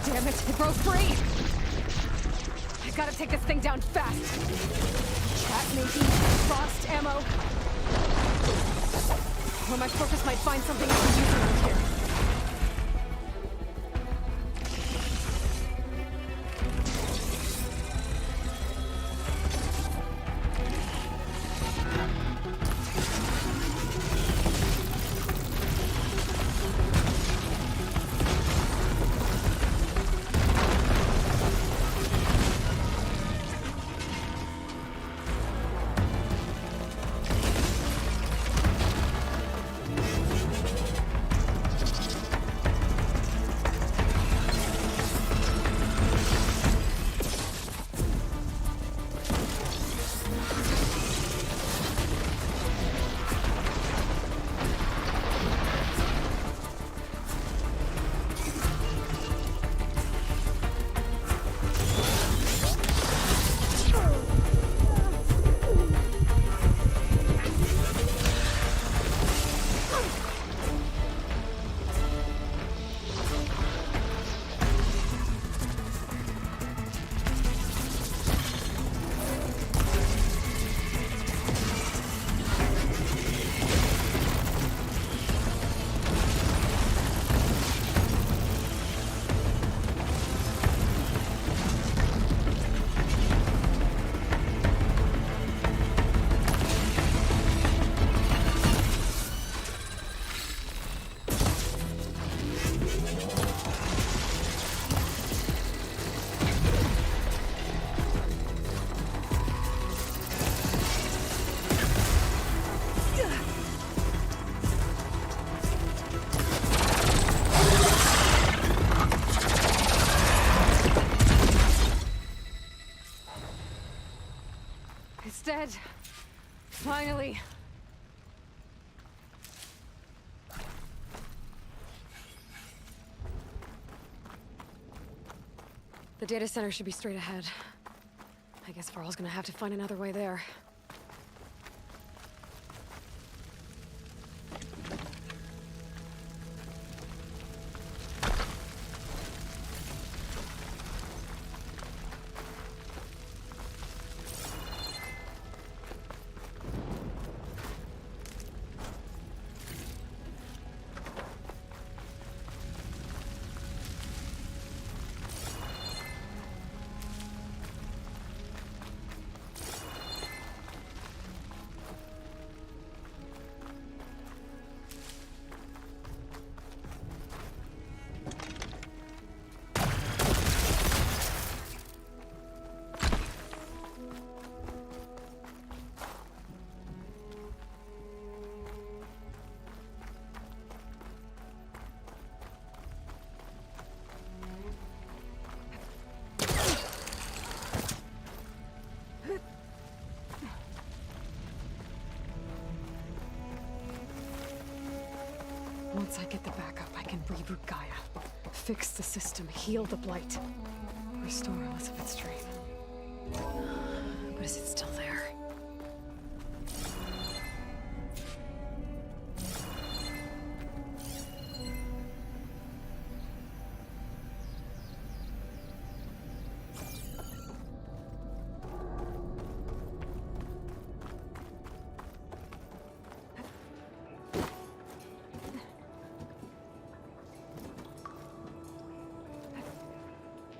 Damn it, it broke free! I gotta take this thing down fast. Chat maybe? Frost ammo? Or my focus might find something I can use around here. Finally! The data center should be straight ahead. I guess Varl's gonna have to find another way there. Once I get the backup, I can reboot Gaia. Fix the system, heal the Blight. Restore Elizabeth's dream. But is it still there?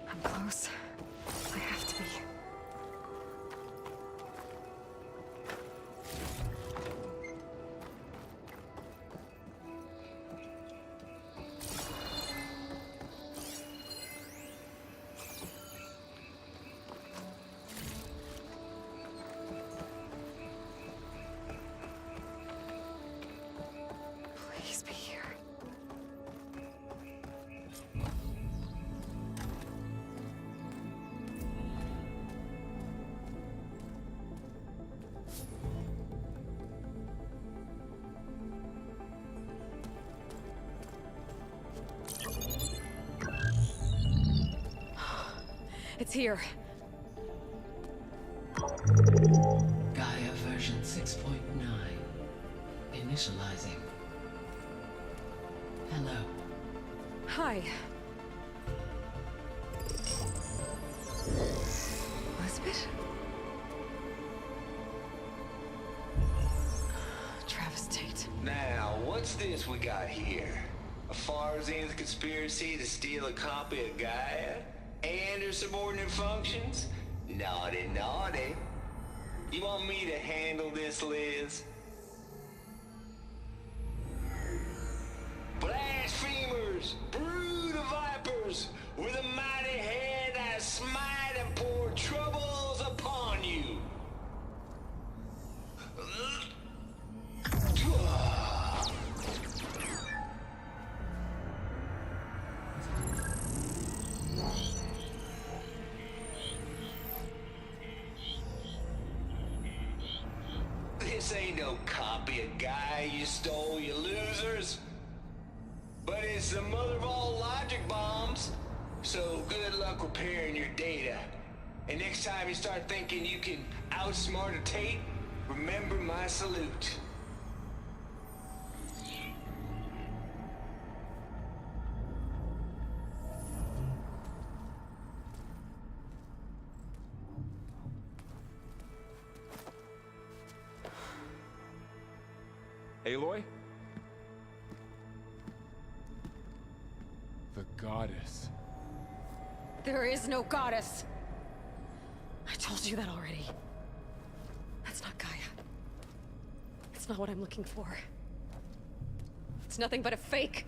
I'm close. I have to be. Please be here. It's here. Gaia version 6.9. Initializing. Hello. Hi. Elizabeth? Travis Tate. Now, what's this we got here? A Farzian's conspiracy to steal a copy of Gaia? And her subordinate functions? Naughty, naughty. You want me to handle this, Liz? Blasphemers! Brood of vipers! With a mighty hand I smite and pour troubles upon you! This ain't no copy of Gaia you stole, you losers. But it's the mother of all logic bombs. So good luck repairing your data. And next time you start thinking you can outsmart a Tate, remember my salute. Aloy? The goddess. There is no goddess. I told you that already. That's not Gaia. It's not what I'm looking for. It's nothing but a fake.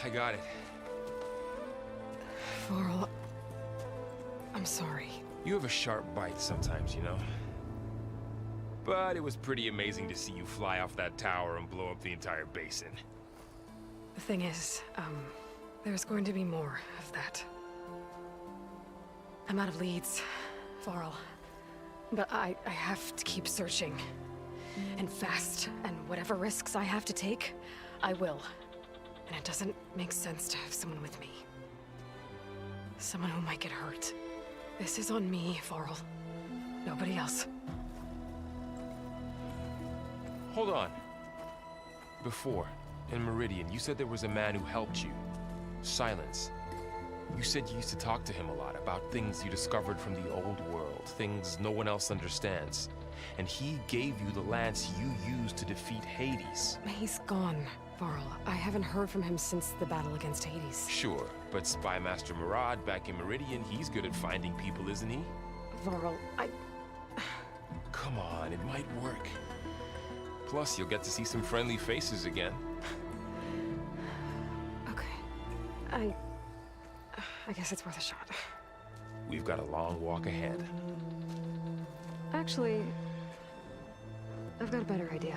I got it. Varl, I'm sorry. You have a sharp bite sometimes, you know? But it was pretty amazing to see you fly off that tower and blow up the entire basin. The thing is, there's going to be more of that. I'm out of leads, Varl. But I have to keep searching. And fast, and whatever risks I have to take, I will. And it doesn't make sense to have someone with me. Someone who might get hurt. This is on me, Varl. Nobody else. Hold on. Before, in Meridian, you said there was a man who helped you. Silence. You said you used to talk to him a lot about things you discovered from the old world, things no one else understands. And he gave you the lance you used to defeat Hades. He's gone, Varl. I haven't heard from him since the battle against Hades. Sure, but Spy Master Murad back in Meridian, he's good at finding people, isn't he? Varl, Come on, it might work. Plus, you'll get to see some friendly faces again. Okay. I guess it's worth a shot. We've got a long walk ahead. Actually, I've got a better idea.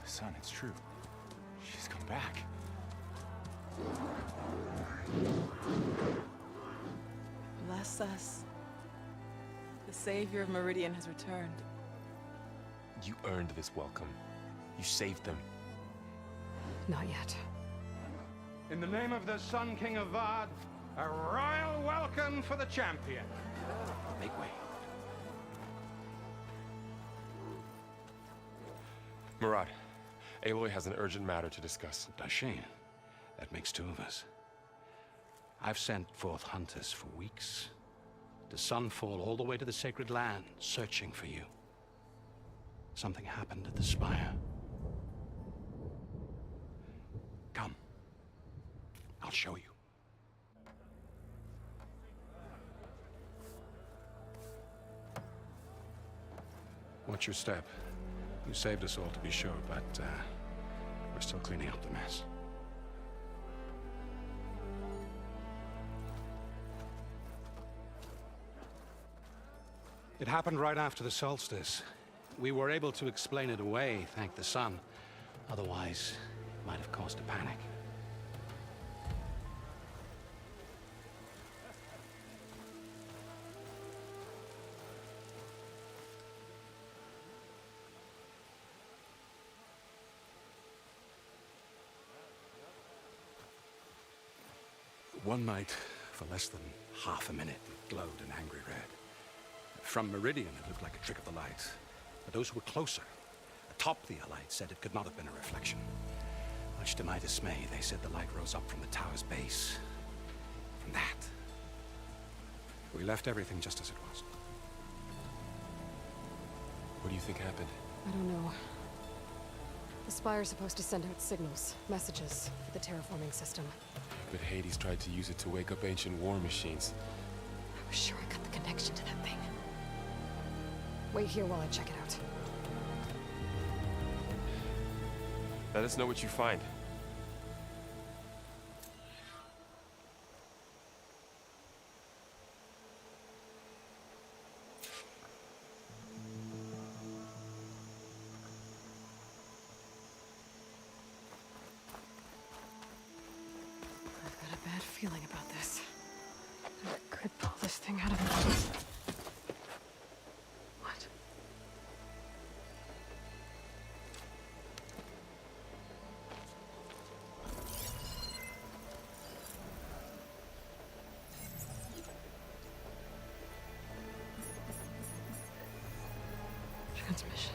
Son, it's true. She's come back. Bless us. The Savior of Meridian has returned. You earned this welcome. You saved them. Not yet. In the name of the Sun King of Vard, a royal welcome for the champion. Make way. Murad, Aloy has an urgent matter to discuss. Does she? That makes two of us. I've sent forth hunters for weeks. To Sunfall all the way to the Sacred Land, searching for you. Something happened at the Spire. Come. I'll show you. Watch your step. You saved us all, to be sure, but we're still cleaning up the mess. It happened right after the solstice. We were able to explain it away, thank the sun. Otherwise, it might have caused a panic. One night, for less than half a minute, it glowed an angry red. From Meridian, it looked like a trick of the light. But those who were closer, atop the Allied, said it could not have been a reflection. Much to my dismay, they said the light rose up from the tower's base. From that. We left everything just as it was. What do you think happened? I don't know. The Spire's supposed to send out signals, messages, for the terraforming system. But Hades tried to use it to wake up ancient war machines. I was sure I got the connection to that thing. Wait here while I check it out. Let us know what you find. I've got a bad feeling about this. I could pull this thing out of me. What? Transmission.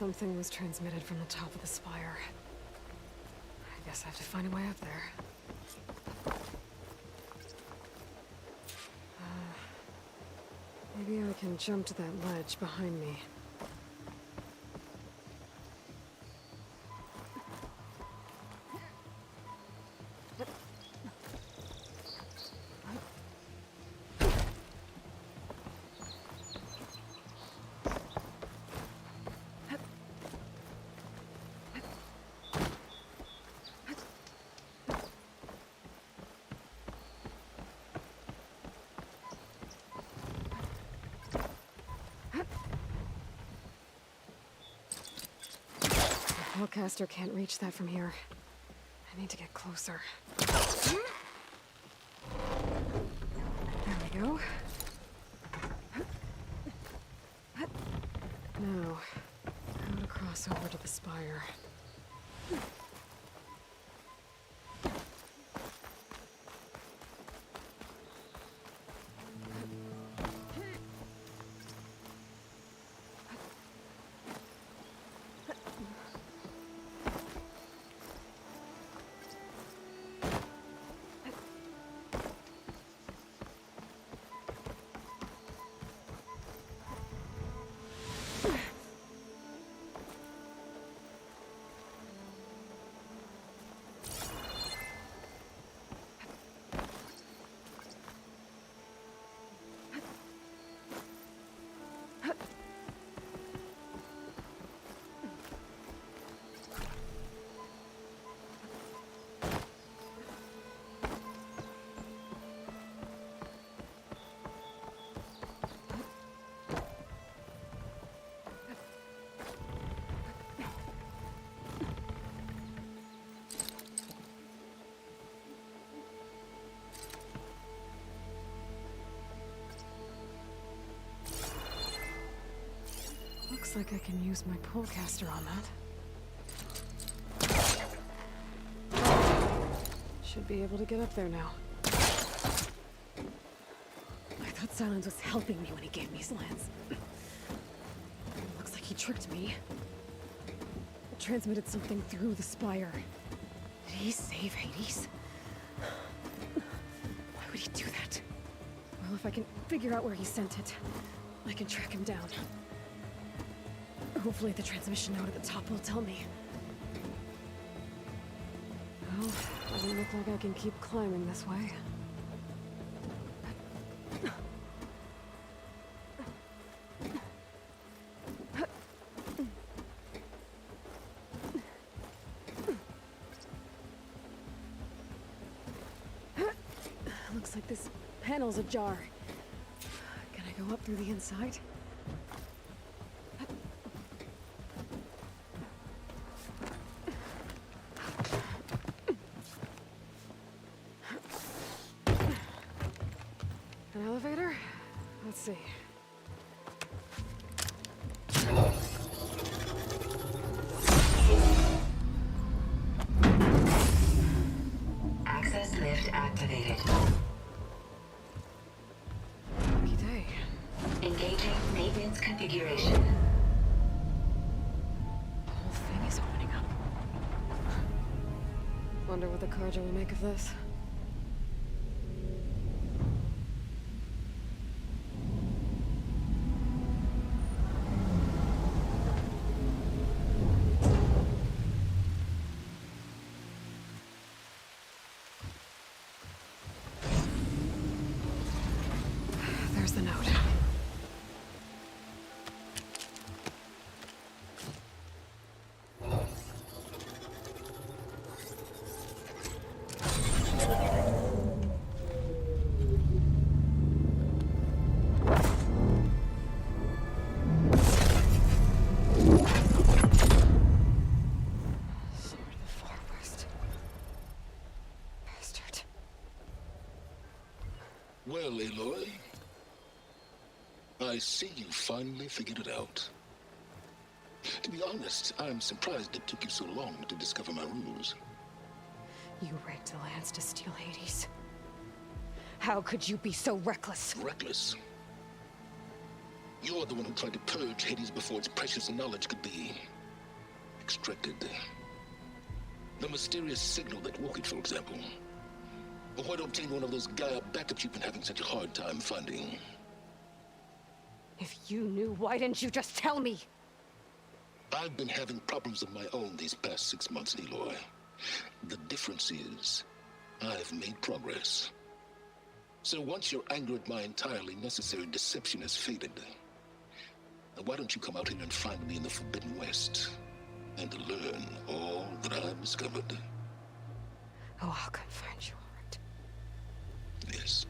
Something was transmitted from the top of the spire. I guess I have to find a way up there. Maybe I can jump to that ledge behind me. The Hellcaster can't reach that from here. I need to get closer. There we go. Now, how to cross over to the spire. Looks like I can use my pullcaster on that. Should be able to get up there now. I thought Silence was helping me when he gave me his lance. Looks like he tricked me. It transmitted something through the spire. Did he save Hades? Why would he do that? Well, if I can figure out where he sent it, I can track him down. Hopefully the transmission node at the top will tell me. Well, doesn't look like I can keep climbing this way. Looks like this panel's ajar. Can I go up through the inside? An elevator? Let's see. Access lift activated. Lucky day. Engaging maintenance configuration. The whole thing is opening up. Wonder what the Carja will make of this. There's the note. Sword of the Far West. Bastard. Well, Aloy, I see you finally figured it out. To be honest, I'm surprised it took you so long to discover my ruse. You rigged the lance to steal Hades. How could you be so reckless? Reckless? You're the one who tried to purge Hades before its precious knowledge could be extracted. The mysterious signal that woke it, for example. Or why to obtain one of those Gaia backups you've been having such a hard time finding? If you knew, why didn't you just tell me? I've been having problems of my own these past 6 months, Aloy. The difference is, I've made progress. So once your anger at my entirely necessary deception has faded, why don't you come out here and find me in the Forbidden West and learn all that I've discovered? Oh, I'll come find you, all right. Yes.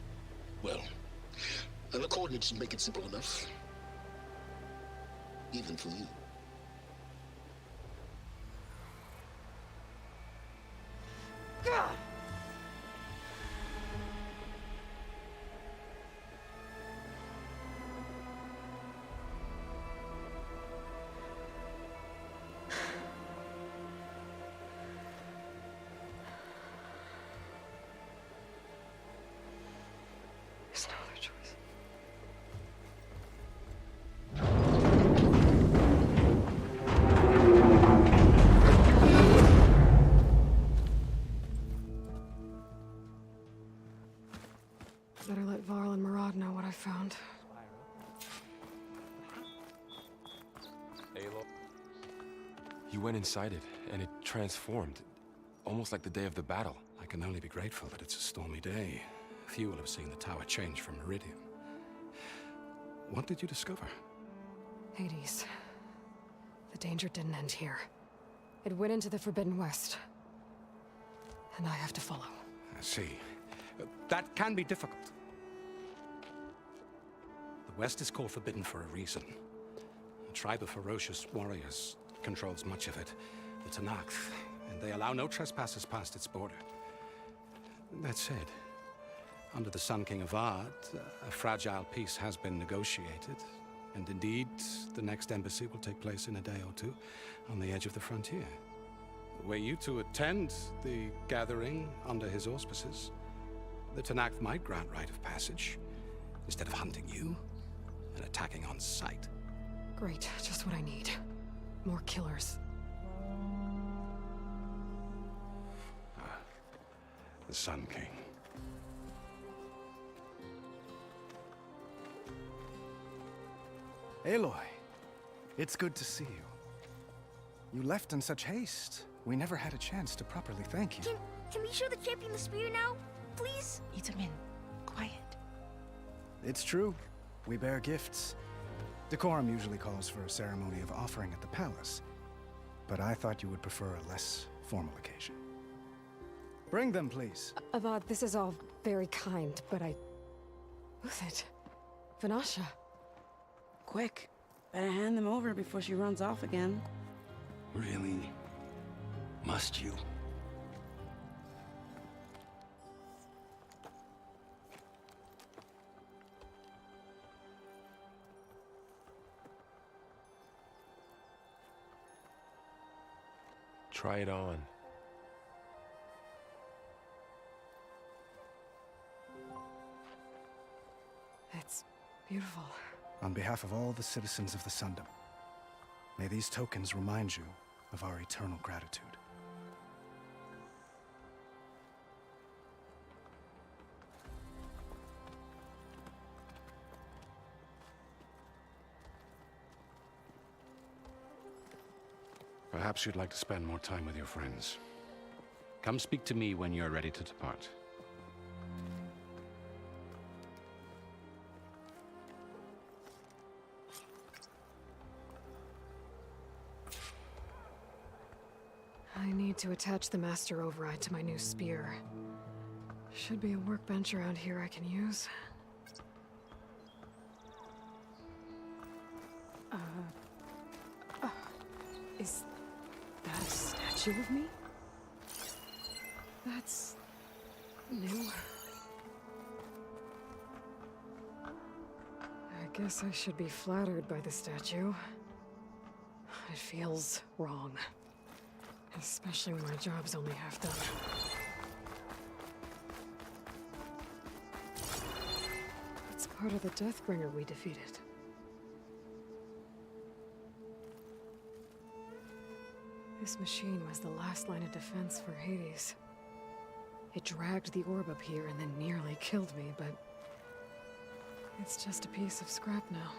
Well, the coordinates make it simple enough. Even for you. God! There's no other choice. Better let Varl and Murad know what I found. Aloy. You went inside it, and it transformed. Almost like the day of the battle. I can only be grateful that it's a stormy day. Few will have seen the tower change from Meridian. What did you discover? Hades. The danger didn't end here. It went into the Forbidden West. And I have to follow. I see. That can be difficult. The West is called Forbidden for a reason. A tribe of ferocious warriors controls much of it, the Tanakh, and they allow no trespassers past its border. That said, under the Sun King of Ard, a fragile peace has been negotiated, and indeed, the next embassy will take place in a day or two on the edge of the frontier. Were you to attend the gathering under his auspices, the Tanakh might grant right of passage, instead of hunting you and attacking on sight. Great, just what I need. More killers. The Sun King. Aloy, it's good to see you. You left in such haste. We never had a chance to properly thank you. Can we show the champion the spear now? Please? Itamin, quiet. It's true. We bear gifts. Decorum usually calls for a ceremony of offering at the palace, but I thought you would prefer a less formal occasion. Bring them, please. Avad, this is all very kind, but Who's it? Vanasha. Quick. Better hand them over before she runs off again. Really? Must you? Try it on. It's beautiful. On behalf of all the citizens of the Sundom, may these tokens remind you of our eternal gratitude. Perhaps you'd like to spend more time with your friends. Come speak to me when you're ready to depart. I need to attach the Master Override to my new spear. Should be a workbench around here I can use. Is that a statue of me? That's new. I guess I should be flattered by the statue. It feels wrong. Especially when my job's only half done. It's part of the Deathbringer we defeated. This machine was the last line of defense for Hades. It dragged the orb up here and then nearly killed me, but it's just a piece of scrap now.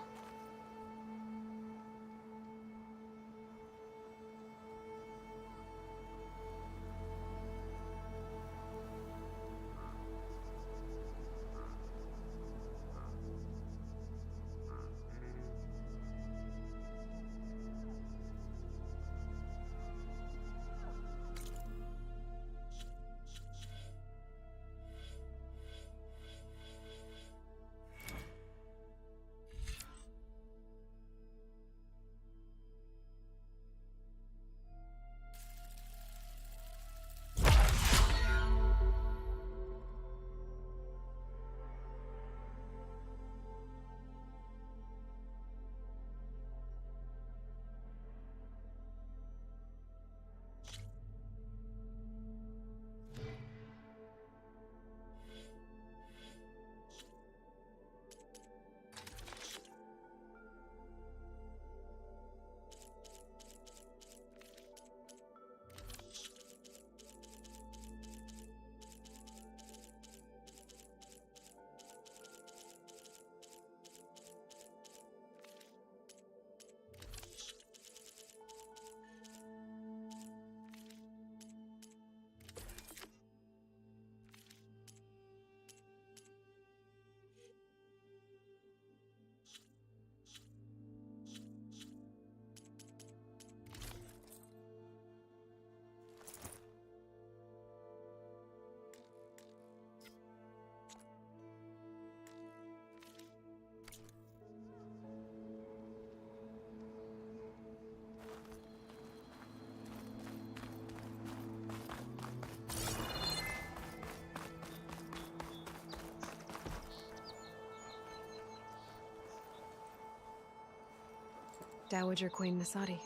Dowager Queen Nasadi.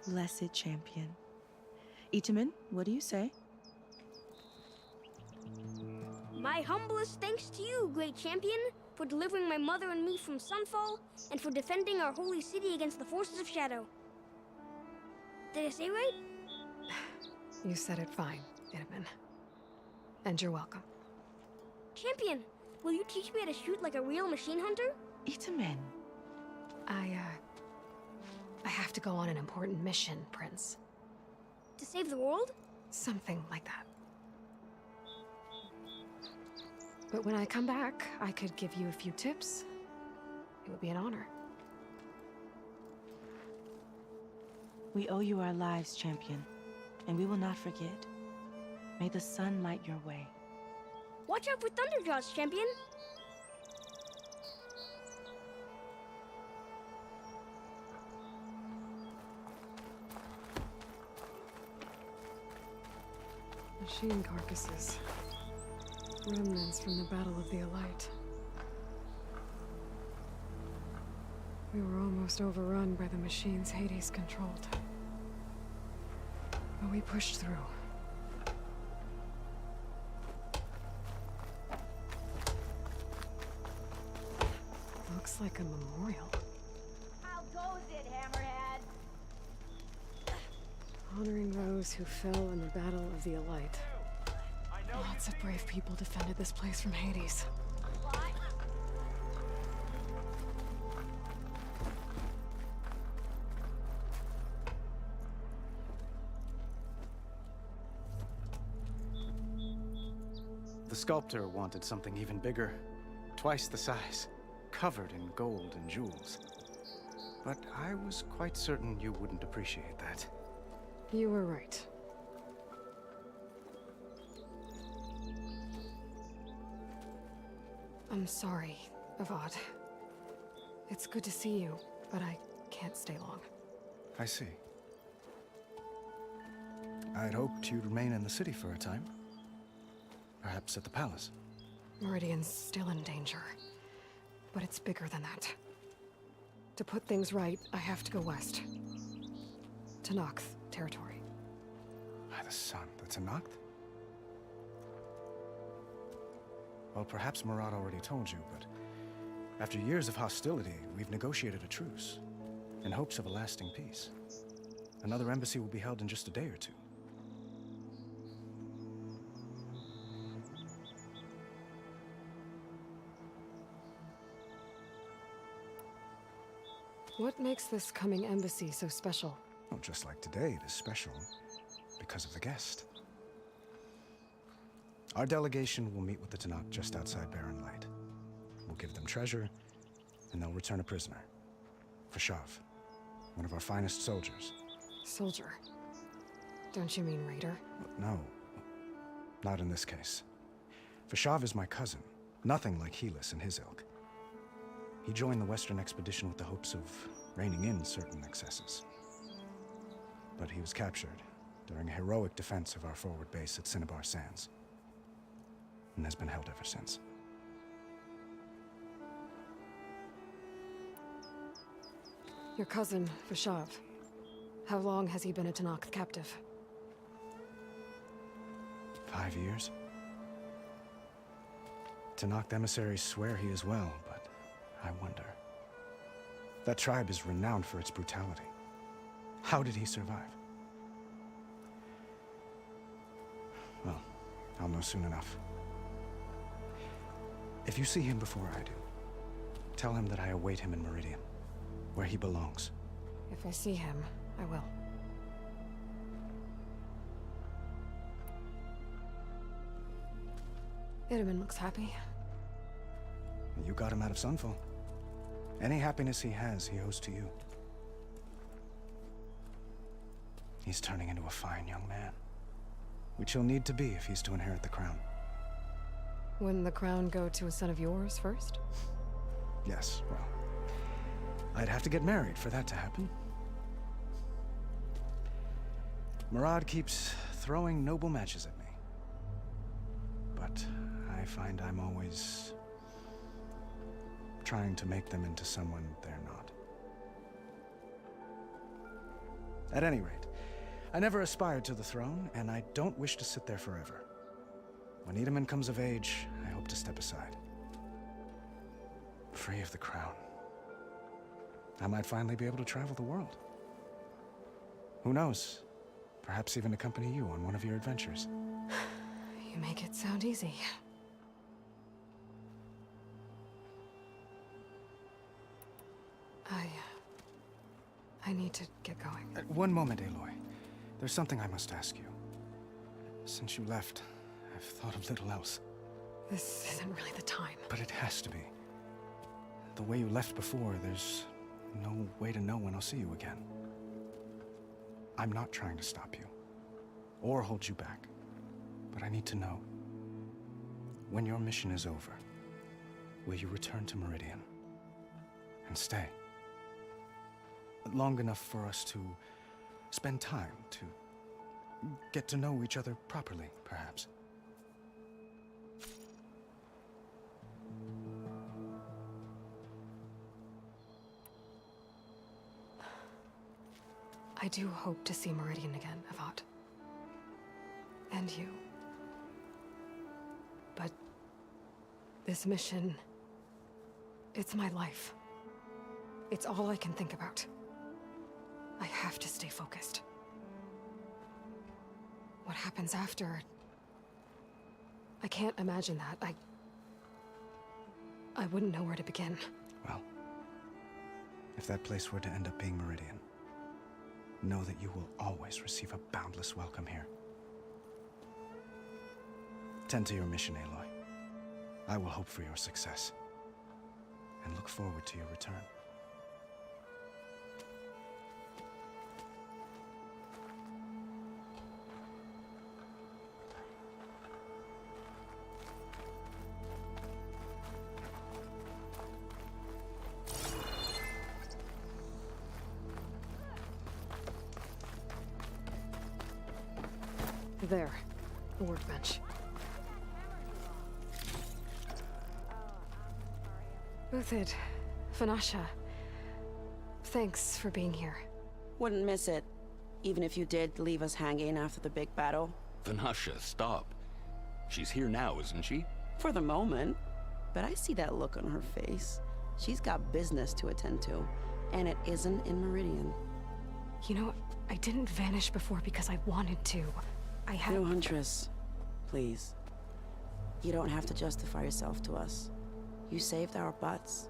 Blessed champion. Itamen, what do you say? My humblest thanks to you, great champion, for delivering my mother and me from Sunfall, and for defending our holy city against the forces of Shadow. Did I say right? You said it fine, Itamen. And you're welcome. Champion, will you teach me how to shoot like a real machine hunter? Itamen. I have to go on an important mission, Prince. To save the world? Something like that. But when I come back, I could give you a few tips. It would be an honor. We owe you our lives, champion, and we will not forget. May the sun light your way. Watch out for Thunderjaws, champion! Machine carcasses. Remnants from the Battle of the Elite. We were almost overrun by the machines Hades controlled. But we pushed through. Looks like a memorial. How goes it, Hammerhead? Honoring those who fell in the Battle of the Elite. Lots of brave people defended this place from Hades. The sculptor wanted something even bigger, twice the size, covered in gold and jewels. But I was quite certain you wouldn't appreciate that. You were right. I'm sorry, Avad. It's good to see you, but I can't stay long. I see. I'd hoped you'd remain in the city for a time. Perhaps at the palace. Meridian's still in danger, but it's bigger than that. To put things right, I have to go west. To Noct territory. By the sun, that's a Noct? Well, perhaps Murad already told you, but after years of hostility, we've negotiated a truce in hopes of a lasting peace. Another embassy will be held in just a day or two. What makes this coming embassy so special? Well, just like today, it is special because of the guest. Our delegation will meet with the Tanakh just outside Barren Light. We'll give them treasure, and they'll return a prisoner. Fashav, one of our finest soldiers. Soldier? Don't you mean raider? No, not in this case. Fashav is my cousin, nothing like Helis and his ilk. He joined the Western expedition with the hopes of reining in certain excesses. But he was captured during a heroic defense of our forward base at Cinnabar Sands, and has been held ever since. Your cousin, Fashav. How long has he been a Tanakh captive? 5 years. Tanakh emissaries swear he is well, but I wonder. That tribe is renowned for its brutality. How did he survive? Well, I'll know soon enough. If you see him before I do, tell him that I await him in Meridian, where he belongs. If I see him, I will. Itaman looks happy. You got him out of Sunfall. Any happiness he has, he owes to you. He's turning into a fine young man, which he'll need to be if he's to inherit the crown. Wouldn't the crown go to a son of yours first? Yes, well, I'd have to get married for that to happen. Murad keeps throwing noble matches at me, but I find I'm always trying to make them into someone they're not. At any rate, I never aspired to the throne, and I don't wish to sit there forever. When Itaman comes of age, I hope to step aside. Free of the crown. I might finally be able to travel the world. Who knows? Perhaps even accompany you on one of your adventures. You make it sound easy. I need to get going. One moment, Aloy. There's something I must ask you. Since you left, I've thought of little else. This isn't really the time. But it has to be. The way you left before, there's no way to know when I'll see you again. I'm not trying to stop you, or hold you back, but I need to know. When your mission is over, will you return to Meridian and stay? Long enough for us to spend time, to get to know each other properly, perhaps. I do hope to see Meridian again, Avad. And you. But this mission, it's my life. It's all I can think about. I have to stay focused. What happens after? I can't imagine that. I wouldn't know where to begin. Well, if that place were to end up being Meridian, know that you will always receive a boundless welcome here. Tend to your mission, Aloy. I will hope for your success, and look forward to your return. There. The workbench. Uthid, Vanasha. Thanks for being here. Wouldn't miss it. Even if you did leave us hanging after the big battle. Vanasha, stop. She's here now, isn't she? For the moment. But I see that look on her face. She's got business to attend to. And it isn't in Meridian. You know, I didn't vanish before because I wanted to. I had... No, Huntress. Please. You don't have to justify yourself to us. You saved our butts.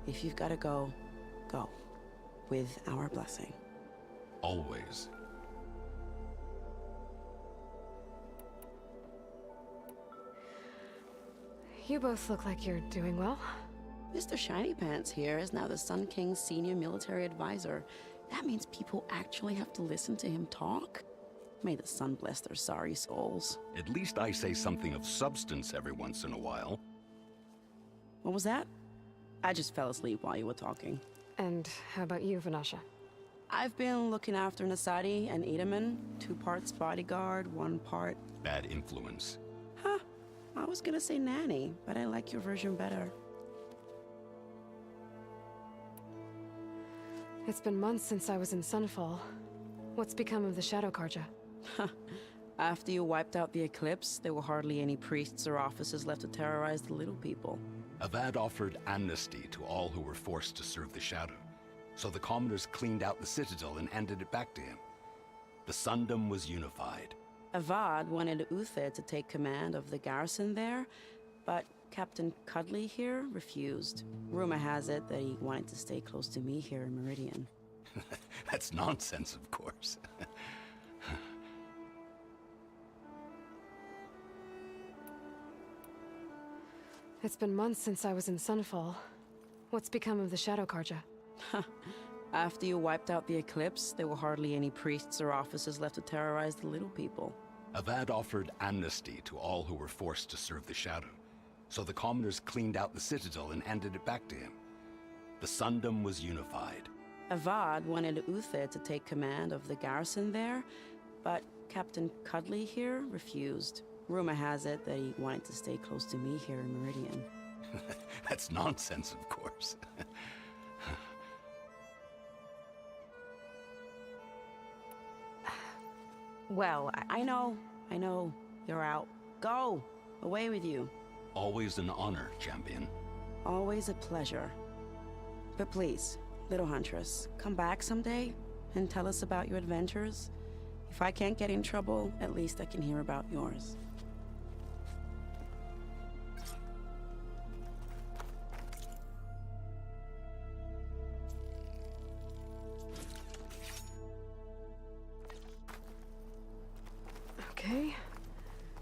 If you've got to go, go. With our blessing. Always. You both look like you're doing well. Mr. Shiny Pants here is now the Sun King's senior military advisor. That means people actually have to listen to him talk? May the sun bless their sorry souls. At least I say something of substance every once in a while. What was that? I just fell asleep while you were talking. And how about you, Vanasha? I've been looking after Nasadi and Edaman. 2 parts bodyguard, 1 part... Bad influence. Huh. I was gonna say nanny, but I like your version better. It's been months since I was in Sunfall. What's become of the Shadow Karja? After you wiped out the Eclipse, there were hardly any priests or officers left to terrorize the little people. Avad offered amnesty to all who were forced to serve the Shadow, so the commoners cleaned out the Citadel and handed it back to him. The Sundom was unified. Avad wanted Uther to take command of the garrison there, but Captain Cudley here refused. Rumor has it that he wanted to stay close to me here in Meridian. That's nonsense, of course. It's been months since I was in Sunfall. What's become of the Shadow Karja? After you wiped out the Eclipse, there were hardly any priests or officers left to terrorize the little people. Avad offered amnesty to all who were forced to serve the Shadow, so the commoners cleaned out the Citadel and handed it back to him. The Sundom was unified. Avad wanted Uther to take command of the garrison there, but Captain Cudley here refused. Rumor has it that he wanted to stay close to me here in Meridian. That's nonsense, of course. Well, I know. You're out. Go! Away with you. Always an honor, champion. Always a pleasure. But please, little Huntress, come back someday and tell us about your adventures. If I can't get in trouble, at least I can hear about yours. Okay.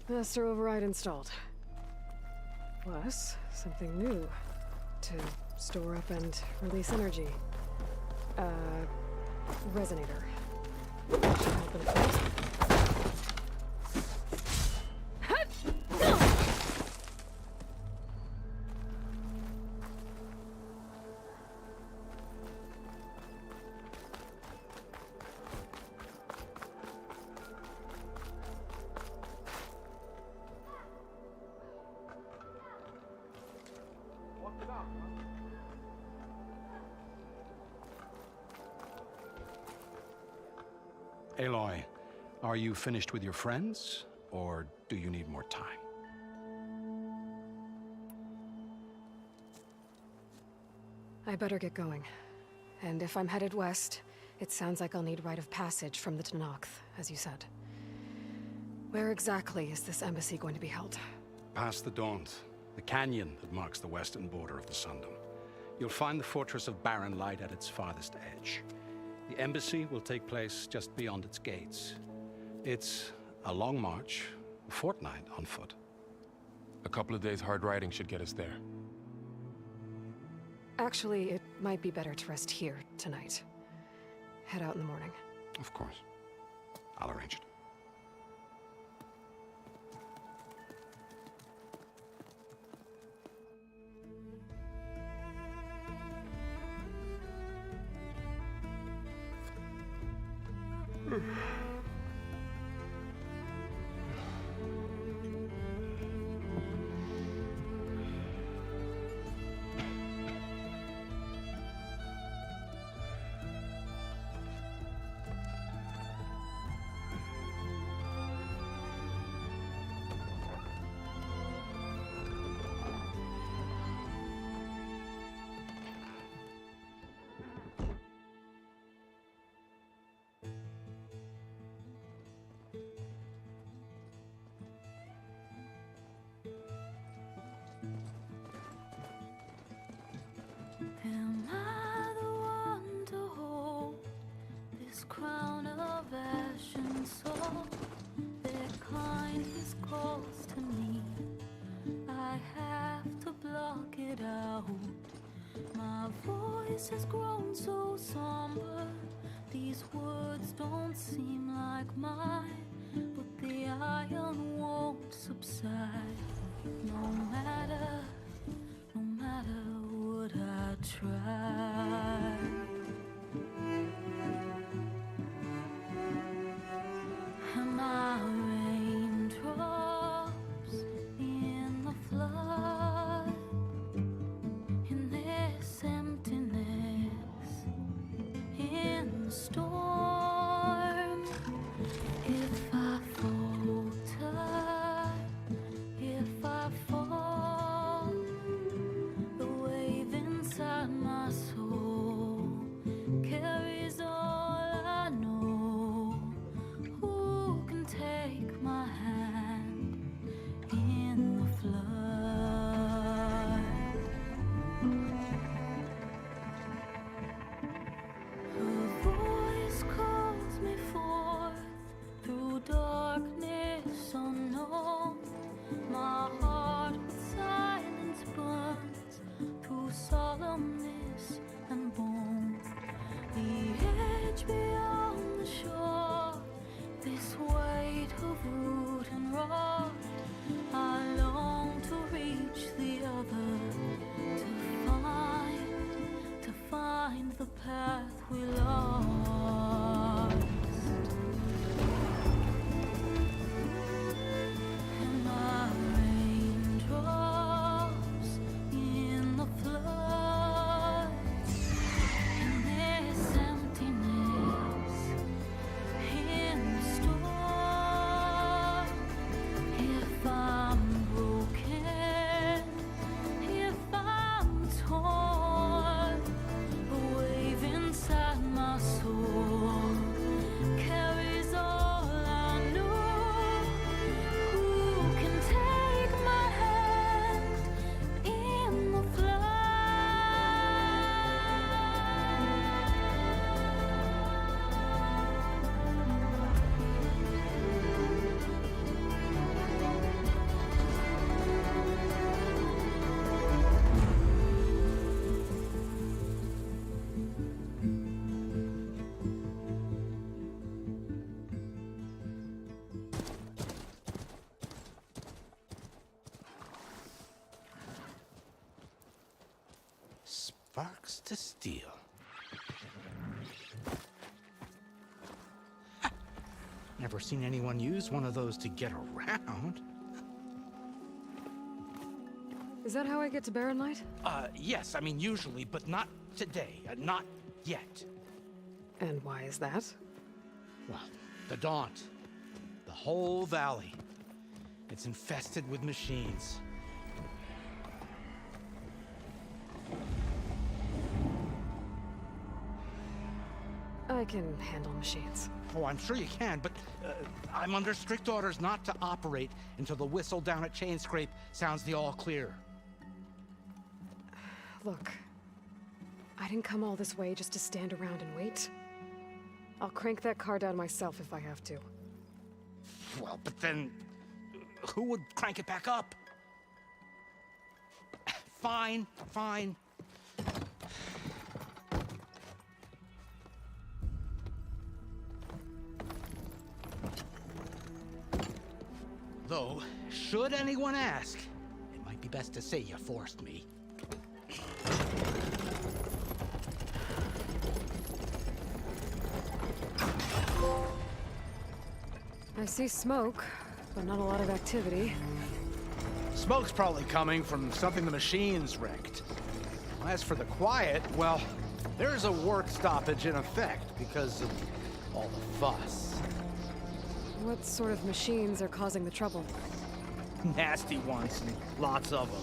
Master override installed. Plus, something new. To store up and release energy. Resonator. Open it first. Aloy, are you finished with your friends, or do you need more time? I better get going. And if I'm headed west, it sounds like I'll need rite of passage from the Tenakth, as you said. Where exactly is this embassy going to be held? Past the Daunt, the canyon that marks the western border of the Sundom. You'll find the fortress of Barren Light at its farthest edge. The embassy will take place just beyond its gates. It's a long march, a fortnight on foot. A couple of days hard riding should get us there. Actually, it might be better to rest here tonight. Head out in the morning. Of course. I'll arrange it. out. My voice has grown so somber. These words don't seem like mine, but the iron won't subside. No matter what I try. And my raindrops in the flood, in this emptiness, in the storm. If I falter, if I fall, the wave inside my soul carries all I know. Who can take my hand in the flood? Her voice calls me forth through darkness unknown. My heart with silence burns through solemnness and bone. The edge beyond the shore, this weight of root and rod. I long to reach the other, to find the path we lost. And my raindrops in the flood, in this emptiness, in the storm. If I'm broken, if I'm torn, the wave inside my soul carries all I know. Who can take my hand in the Sparks to steel. Never seen anyone use one of those to get around. Is that how I get to Barren Light? Yes, I mean usually, but not today. Not yet. And why is that? Well, the Daunt. The whole valley. It's infested with machines. I can handle machines. Oh, I'm sure you can, but I'm under strict orders not to operate until the whistle down at Chain Scrape sounds the all clear. Look, I didn't come all this way just to stand around and wait. I'll crank that car down myself if I have to. Well, but then who would crank it back up? Fine, fine. Though, should anyone ask, it might be best to say you forced me. I see smoke, but not a lot of activity. Smoke's probably coming from something the machines wrecked. As for the quiet, well, there's a work stoppage in effect because of all the fuss. What sort of machines are causing the trouble? Nasty ones, and lots of them.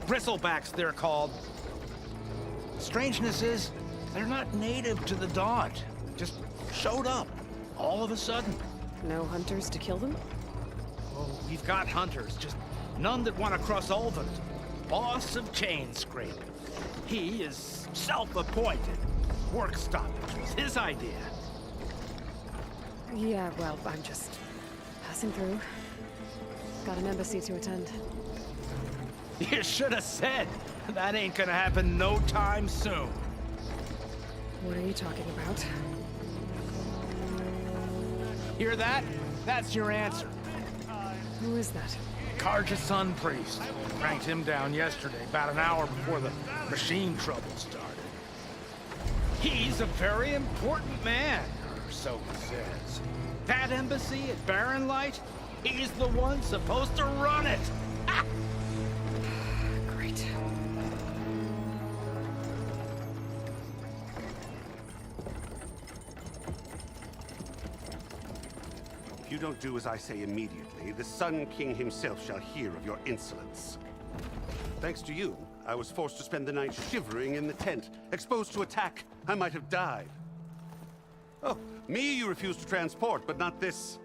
Bristlebacks, they're called. Strangeness is, they're not native to the Daunt. Just showed up, all of a sudden. No hunters to kill them? Oh, we've got hunters, just none that want to cross Ulvund. Boss of Chain Scrape. He is self-appointed. Work stoppage was his idea. Yeah, well, I'm just passing through. Got an embassy to attend. You should have said. That ain't gonna happen no time soon. What are you talking about? Hear that? That's your answer. Who is that? Karja's son priest. Cranked him down yesterday, about an hour before the machine trouble started. He's a very important man, or so he says. That embassy at Barren Light, he's the one supposed to run it. Ah! Great. If you don't do as I say immediately, the Sun King himself shall hear of your insolence. Thanks to you, I was forced to spend the night shivering in the tent, exposed to attack. I might have died. Oh, me you refuse to transport, but not this...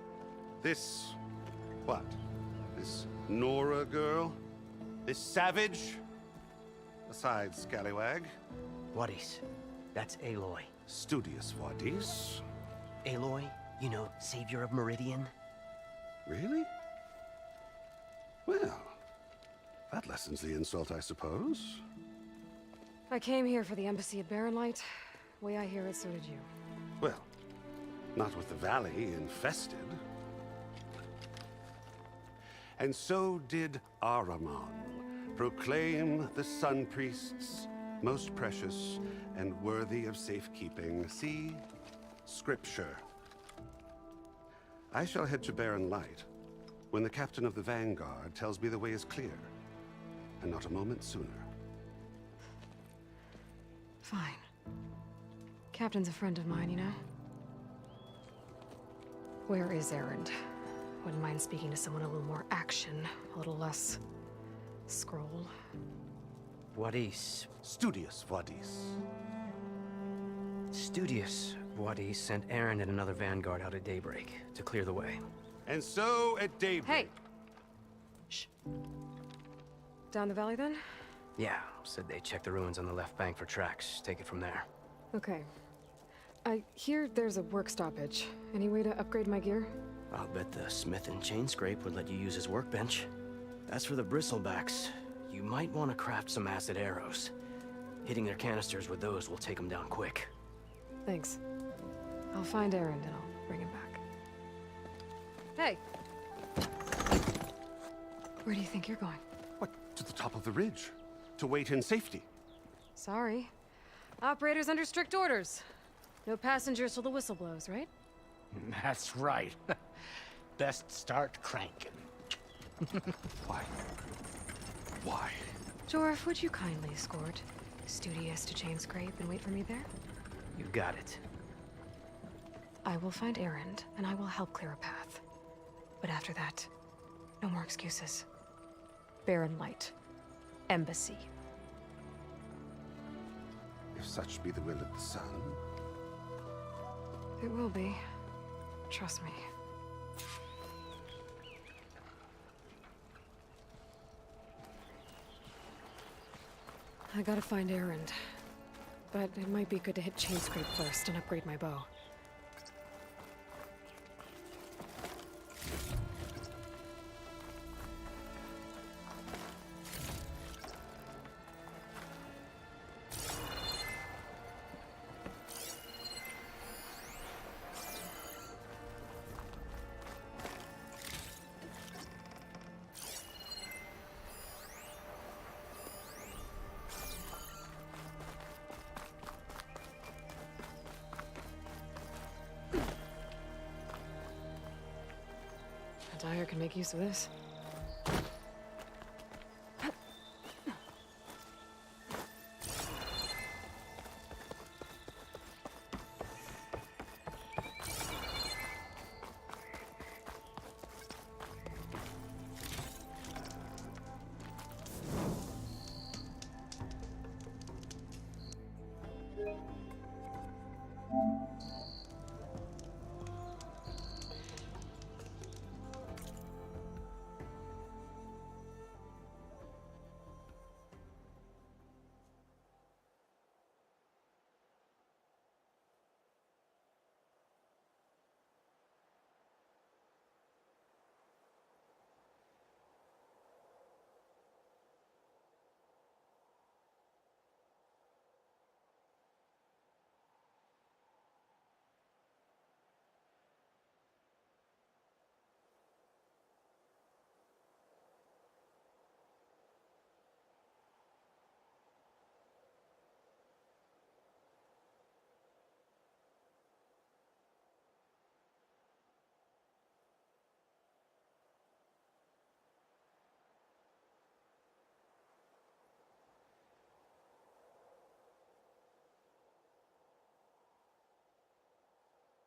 what? This Nora girl? This savage? Besides, scallywag. Wadis. That's Aloy. Studious Wadis. Aloy, you know, savior of Meridian. Really? Well, that lessens the insult, I suppose. I came here for the embassy at Barren Light. Way I hear it, so did you. Well, not with the valley infested. And so did Ahriman proclaim the Sun Priests most precious and worthy of safekeeping. See? Scripture. I shall head to Barren Light when the captain of the Vanguard tells me the way is clear, and not a moment sooner. Fine. Captain's a friend of mine, you know? Where is Erend? Wouldn't mind speaking to someone a little more action, a little less... scroll. Wadis. Studious Wadis. Studious Wadis sent Aaron and another Vanguard out at daybreak to clear the way. And so at daybreak... Hey! Shh. Down the valley, then? Yeah, said they checked the ruins on the left bank for tracks. Take it from there. Okay. I hear there's a work stoppage. Any way to upgrade my gear? I'll bet the smith and chain scrape would let you use his workbench. As for the bristlebacks, you might want to craft some acid arrows. Hitting their canisters with those will take them down quick. Thanks. I'll find Erend and I'll bring him back. Hey! Where do you think you're going? What, to the top of the ridge? To wait in safety? Sorry. Operator's under strict orders. No passengers till the whistle blows, right? That's right. Best start cranking. Why? Why? Jorf, would you kindly escort Studious to chain scrape and wait for me there? You got it. I will find Erend, and I will help clear a path. But after that, no more excuses. Barren Light. Embassy. If such be the will of the sun. It will be. Trust me. I gotta find Erend. But it might be good to hit chain scrape first and upgrade my bow. Dyer can make use of this.